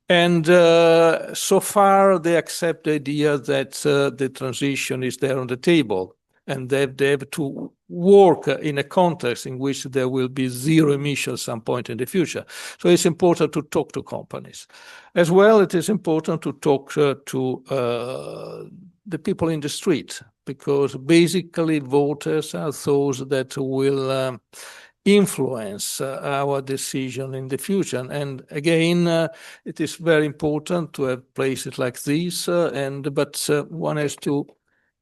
And so far, they accept the idea that the transition is there on the table, and they have to work in a context in which there will be zero emissions at some point in the future. So it's important to talk to companies. As well, it is important to talk to the people in the street, because basically voters are those that will influence our decision in the future. And again, it is very important to have places like this, but one has to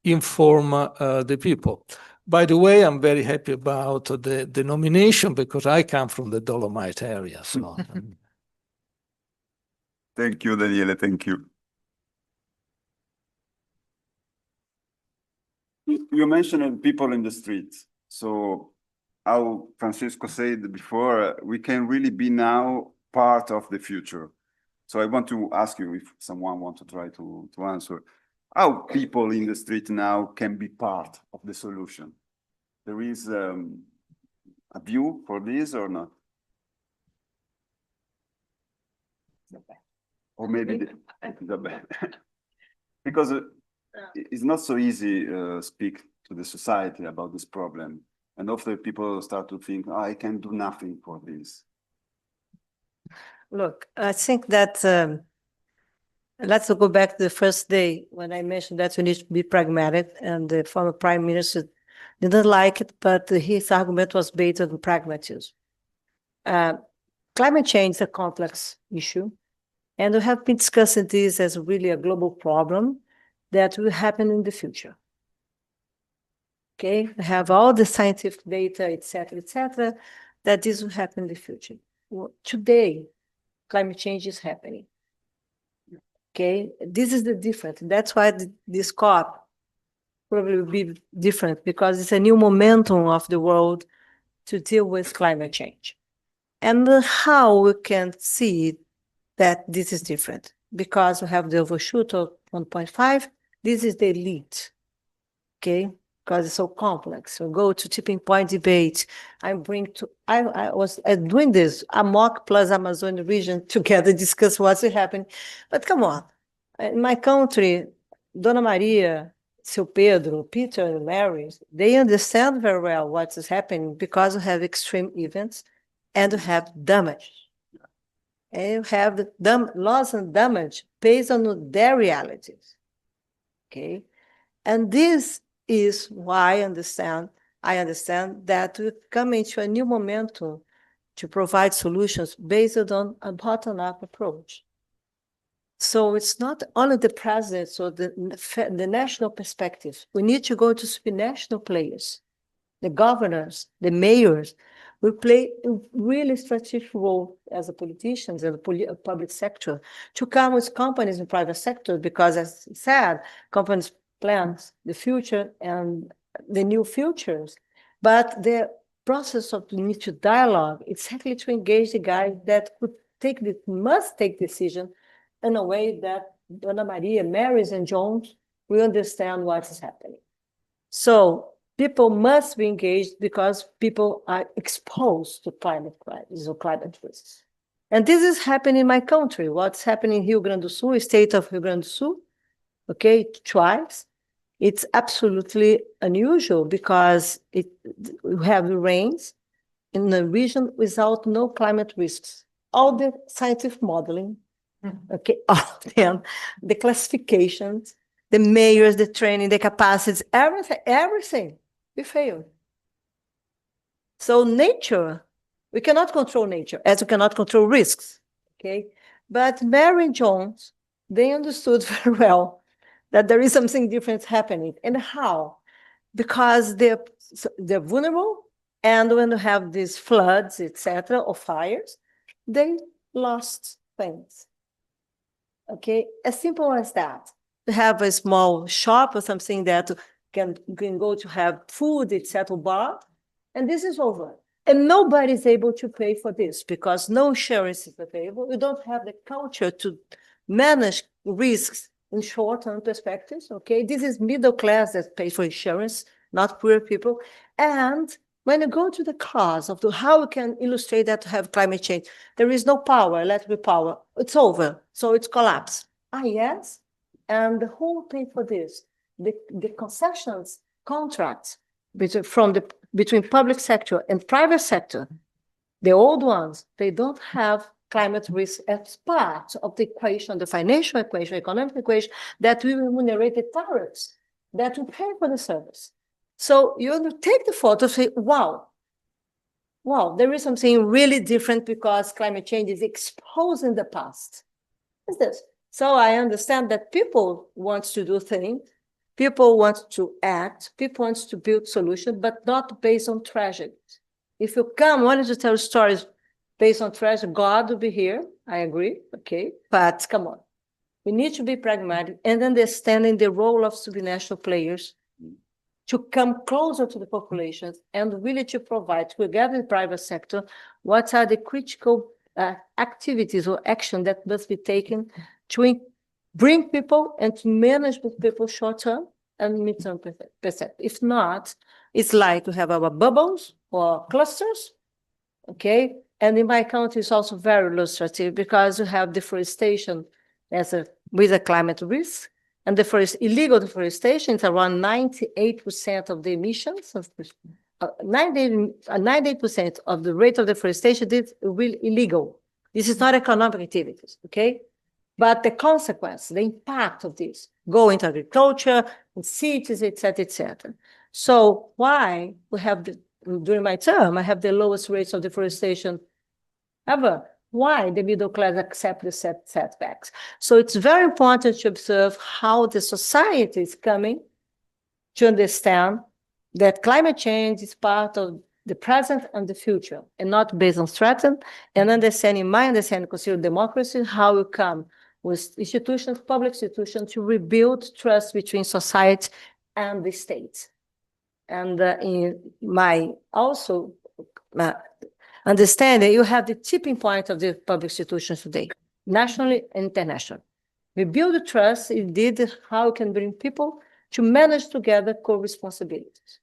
inform the people. By the way, I'm very happy about the nomination, because I come from the Dolomite area. So. Thank you, Daniele. Thank you. you mentioned people in the streets. So how Francisco said before, we can really be now part of the future. So I want to ask you if someone wants to try to answer how people in the street now can be part of the solution. There is a view for this or not? Or maybe because it's not so easy speak to the society about this problem. And often people start to think, oh, I can do nothing for this. Look, I think that let's go back to the first day when I mentioned that we need to be pragmatic, and the former prime minister didn't like it, but his argument was based on pragmatism. Climate change is a complex issue, and we have been discussing this as really a global problem that will happen in the future. Okay, we have all the scientific data, et cetera, that this will happen in the future. Well, today, climate change is happening. Okay, this is the difference. That's why this COP probably will be different, because it's a new momentum of the world to deal with climate change. And how we can see that this is different, because we have the overshoot of 1.5. This is the elite, okay? Because it's so complex. So go to tipping point debate. I was doing this, AMOC plus Amazon region together, discuss what's happening. But come on, in my country, Dona Maria, Seu Pedro, Peter, and Mary, they understand very well what is happening, because we have extreme events and we have damage. And you have the loss and damage based on their realities. Okay, and this is why I understand that we come into a new momentum to provide solutions based on a bottom-up approach. So it's not only the presidents or the national perspective. We need to go to supranational players. The governors, the mayors will play a really strategic role as a politicians in the public sector to come with companies in private sector, because as I said, companies plans the future and the new futures, but the process of the need to dialogue, it's exactly to engage the guys that must take decision in a way that Dona Maria, Marys, and Jones will understand what is happening. So people must be engaged, because people are exposed to climate crisis or climate risks. And this is happening in my country. What's happening in Rio Grande do Sul, state of Rio Grande do Sul, okay, twice. It's absolutely unusual, because we have rains in the region without no climate risks. All the scientific modeling, okay, all of them, the classifications, the mayors, the training, the capacities, everything, we failed. So nature, we cannot control nature, as we cannot control risks, okay? But Mary and Jones, they understood very well that there is something different happening. And how? Because they're vulnerable, and when you have these floods, etc., or fires, they lost things. Okay, as simple as that. To have a small shop or something that can go to have food, etc., bar, and this is over. And nobody is able to pay for this, because no insurance is available. We don't have the culture to manage risks in short-term perspectives, okay? This is middle class that pays for insurance, not poor people. And when you go to the cause of how we can illustrate that to have climate change, there is no power, electric power. It's over, so it's collapsed. Ah, yes? And who will pay for this? The concessions contracts between public sector and private sector, the old ones, they don't have climate risk as part of the equation, the financial equation, economic equation, that we remunerate the tariffs, that we pay for the service. So you take the photo, say, wow, there is something really different, because climate change is exposing the past. What's this? So I understand that people want to do things, people want to act, people want to build solutions, but not based on tragedies. If you wanted to tell stories based on tragedy, God will be here. I agree, okay? But come on. We need to be pragmatic and understanding the role of supranational players to come closer to the populations and really to provide, together with the private sector, what are the critical activities or action that must be taken to bring people and to manage with people short-term and mid-term perspective. If not, it's like to have our bubbles or clusters, okay? And in my country, it's also very illustrative because you have deforestation with a climate risk, and illegal deforestation is around 98% of the emissions of 98% of the rate of deforestation is really illegal. This is not economic activities, okay? But the consequence, the impact of this, go into agriculture, in cities, et cetera, So why we have, during my term, I have the lowest rates of deforestation ever. Why the middle class accept the setbacks? So it's very important to observe how the society is coming to understand that climate change is part of the present and the future, and not based on threat, and understanding my understanding, consider democracy, how we come with institutions, public institutions, to rebuild trust between society and the state. And in my also understanding, you have the tipping point of the public institutions today, nationally and internationally. We build the trust, indeed, how we can bring people to manage together co-responsibilities.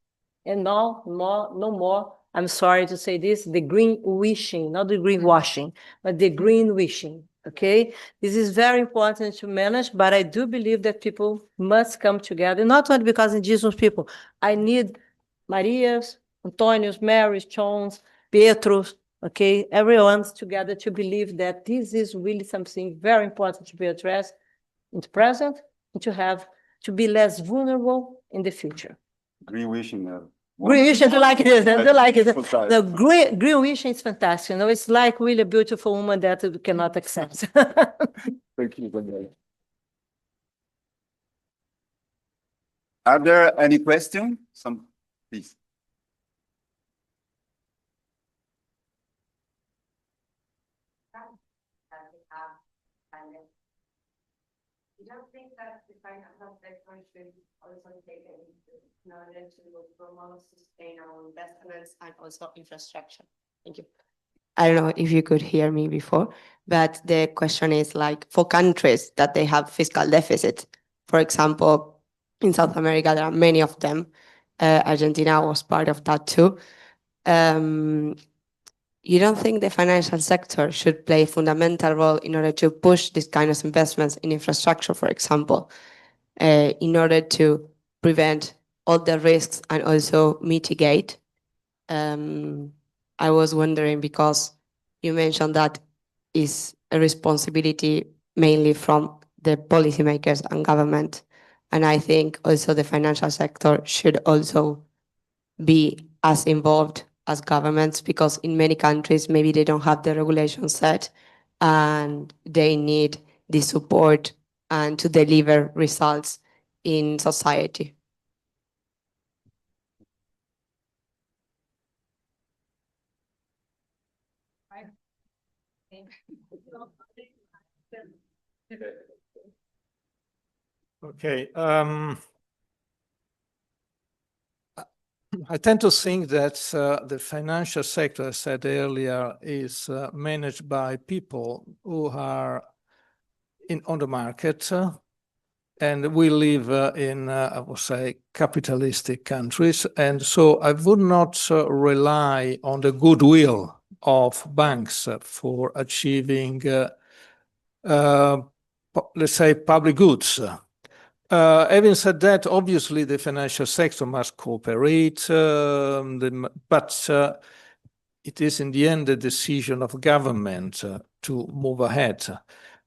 And no more, I'm sorry to say this, the green wishing, not the green washing, but the green wishing, okay? This is very important to manage, but I do believe that people must come together, not only because indigenous people. I need Marias, Antonios, Marys, Johns, Petros, okay? Everyone's together to believe that this is really something very important to be addressed in the present and to be less vulnerable in the future. Green wishing. Green wishing, do like it? Do like it? The green wishing is fantastic. You know, it's like really a beautiful woman that we cannot accept. Thank you. Are there any questions? Please. You don't think that the financial sector should also take in order to promote sustainable investments and also infrastructure? Thank you. I don't know if you could hear me before, but the question is like for countries that they have fiscal deficit, for example, in South America, there are many of them. Argentina was part of that too. You don't think the financial sector should play a fundamental role in order to push this kind of investments in infrastructure, for example, in order to prevent all the risks and also mitigate? I was wondering because you mentioned that is a responsibility mainly from the policymakers and government. And I think also the financial sector should also be as involved as governments, because in many countries, maybe they don't have the regulation set and they need the support and to deliver results in society. Okay. I tend to think that the financial sector, as I said earlier, is managed by people who are on the market, and we live in, I would say, capitalistic countries. And so I would not rely on the goodwill of banks for achieving, let's say, public goods. Having said that, obviously the financial sector must cooperate, but it is in the end the decision of government to move ahead.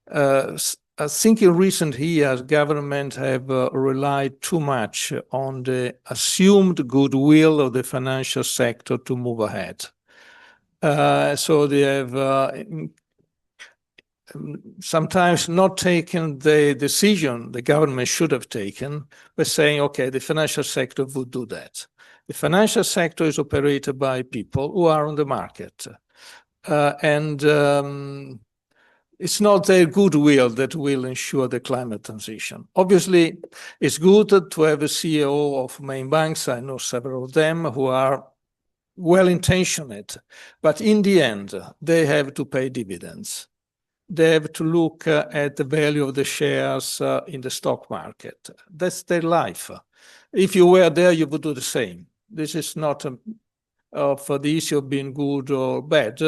I think in recent years, government have relied too much on the assumed goodwill of the financial sector to move ahead. So they have sometimes not taken the decision the government should have taken by saying, okay, the financial sector would do that. The financial sector is operated by people who are on the market. And it's not their goodwill that will ensure the climate transition. Obviously, it's good to have a CEO of main banks. I know several of them who are well-intentioned, but in the end, they have to pay dividends. They have to look at the value of the shares in the stock market. That's their life. If you were there, you would do the same. This is not for the issue of being good or bad.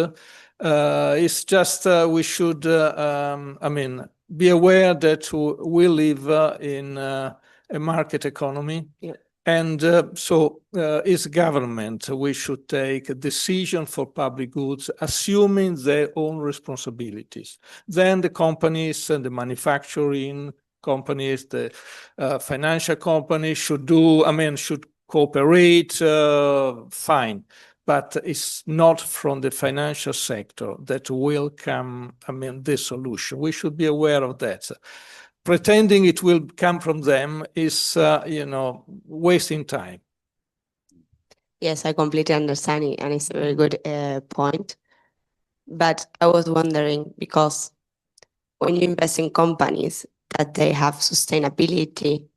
It's just we should, be aware that we live in a market economy. Yeah. And so as government, we should take a decision for public goods, assuming their own responsibilities. Then the companies and the manufacturing companies, the financial companies should should cooperate, fine. But it's not from the financial sector that will come, the solution. We should be aware of that. Pretending it will come from them is, wasting time. Yes, I completely understand it, and it's a very good point. But I was wondering, because when you invest in companies that they have sustainability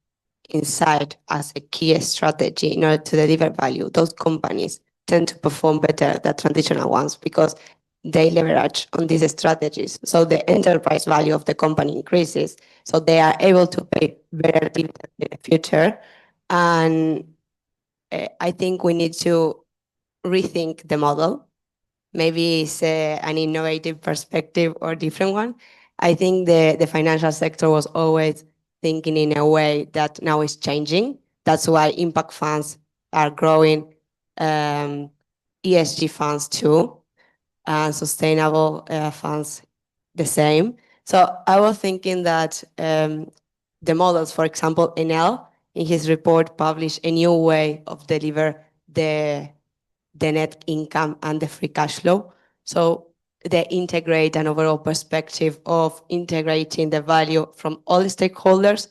inside as a key strategy in order to deliver value, those companies tend to perform better than traditional ones because they leverage on these strategies. So the enterprise value of the company increases, so they are able to pay better dividends in the future. And I think we need to rethink the model. Maybe it's an innovative perspective or different one. I think the financial sector was always thinking in a way that now is changing. That's why impact funds are growing, ESG funds too, and sustainable funds the same. So I was thinking that the models, for example, Enel, in his report, published a new way of deliver the net income and the free cash flow. So they integrate an overall perspective of integrating the value from all stakeholders,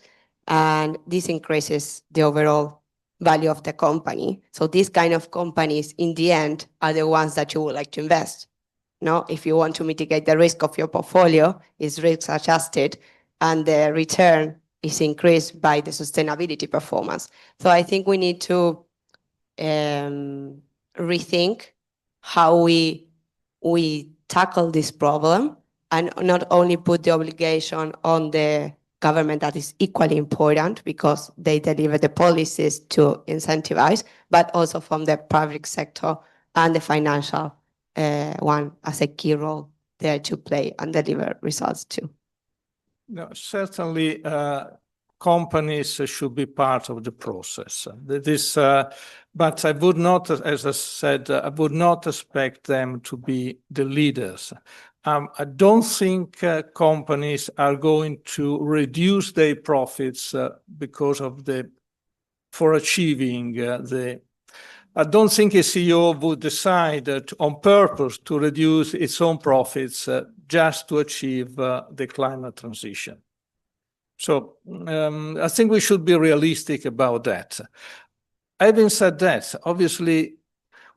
and this increases the overall value of the company. So these kind of companies, in the end, are the ones that you would like to invest. No, if you want to mitigate the risk of your portfolio, it's risk adjusted, and the return is increased by the sustainability performance. So I think we need to rethink how we tackle this problem, and not only put the obligation on the government, that is equally important because they deliver the policies to incentivize, but also from the public sector and the financial one as a key role there to play and deliver results too. No, certainly, companies should be part of the process. But I would not, as I said, I would not expect them to be the leaders. I don't think companies are going to reduce their profits because of for achieving the. I don't think a CEO would decide on purpose to reduce its own profits just to achieve the climate transition. So I think we should be realistic about that. Having said that, obviously,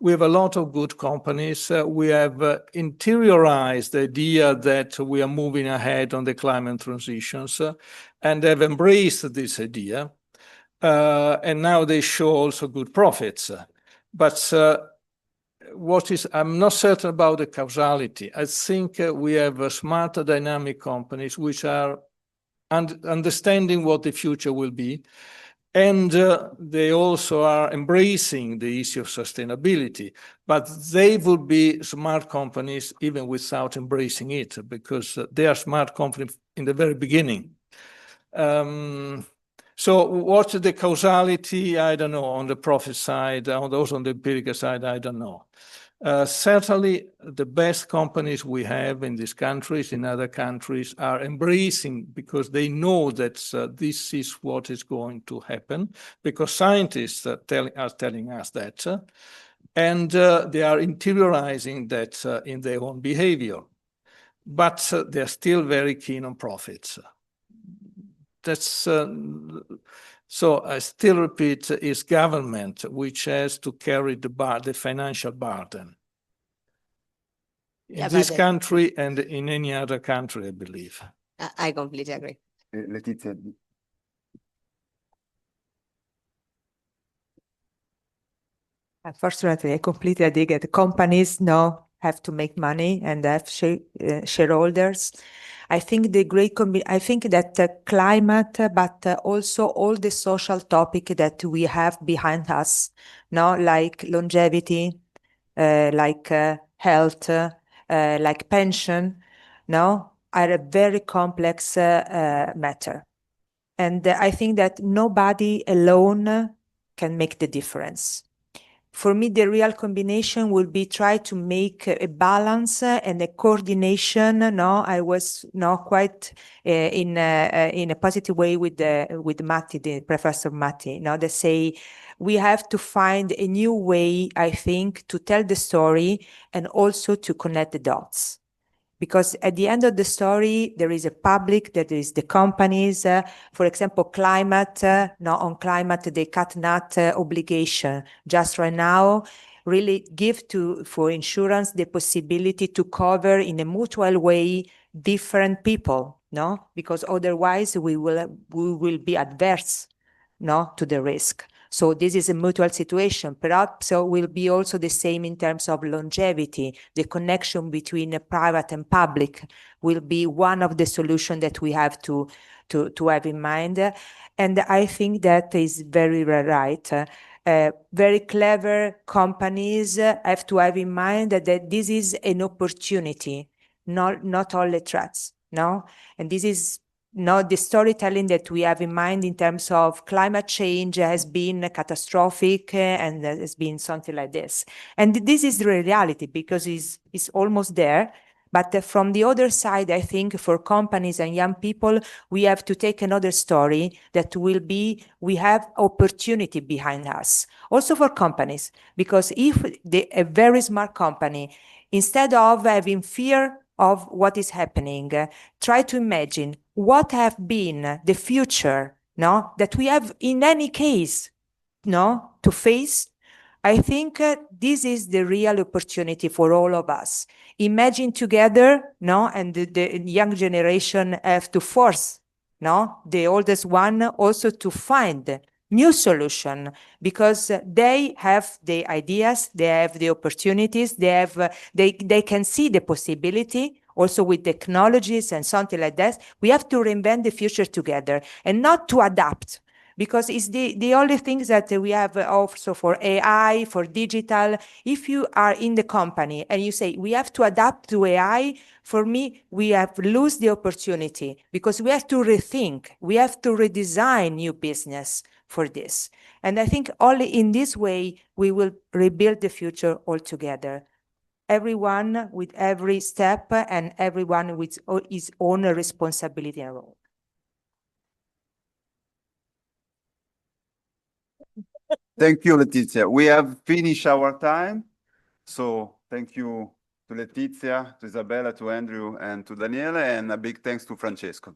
we have a lot of good companies. We have interiorized the idea that we are moving ahead on the climate transitions and have embraced this idea. And now they show also good profits. But I'm not certain about the causality. I think we have smarter, dynamic companies which are understanding what the future will be. And they also are embracing the issue of sustainability. But they would be smart companies even without embracing it, because they are smart companies in the very beginning. So what's the causality? I don't know. On the profit side, also on the empirical side, I don't know. Certainly, the best companies we have in these countries, in other countries, are embracing, because they know that this is what is going to happen, because scientists are telling us that, and they are interiorizing that in their own behavior. But they're still very keen on profits. That's so I still repeat, it's government which has to carry the financial burden. Yeah, in this but, country and in any other country, I believe. I completely agree. Letizia. Unfortunately, I completely agree that companies now have to make money and have shareholders. I think I think that climate, but also all the social topic that we have behind us, now like longevity, like health, like pension, no, are a very complex matter. And I think that nobody alone can make the difference. For me, the real combination will be try to make a balance and a coordination. No, I was quite in a positive way with Matti, the Professor Matti. Now they say we have to find a new way, I think, to tell the story and also to connect the dots. Because at the end of the story, there is a public, there is the companies, for example, climate, on climate, they cut not obligation. Just right now, really give for insurance the possibility to cover in a mutual way different people, no? Because otherwise we will be adverse, no, to the risk. So this is a mutual situation. Perhaps so will be also the same in terms of longevity. The connection between private and public will be one of the solutions that we have to have in mind. And I think that is very right. Very clever companies have to have in mind that this is an opportunity, not only threats, no? And this is not the storytelling that we have in mind in terms of climate change has been catastrophic and has been something like this. And this is the reality because it's almost there. But from the other side, I think for companies and young people, we have to take another story that will be, we have opportunity behind us. Also for companies, because if a very smart company, instead of having fear of what is happening, try to imagine what have been the future, no, that we have in any case, no, to face. I think this is the real opportunity for all of us. Imagine together, no, and the young generation have to force, no, the oldest one also to find new solution because they have the ideas, they have the opportunities, they can see the possibility also with technologies and something like that. We have to reinvent the future together and not to adapt because it's the only things that we have also for AI, for digital. If you are in the company and you say, we have to adapt to AI, for me, we have lose the opportunity because we have to rethink, we have to redesign new business for this. And I think only in this way, we will rebuild the future altogether. Everyone with every step and everyone with his own responsibility and role. Thank you, Letizia. We have finished our time. So thank you to Letizia, to Isabella, to Andrew, and to Daniele, and a big thanks to Francesco.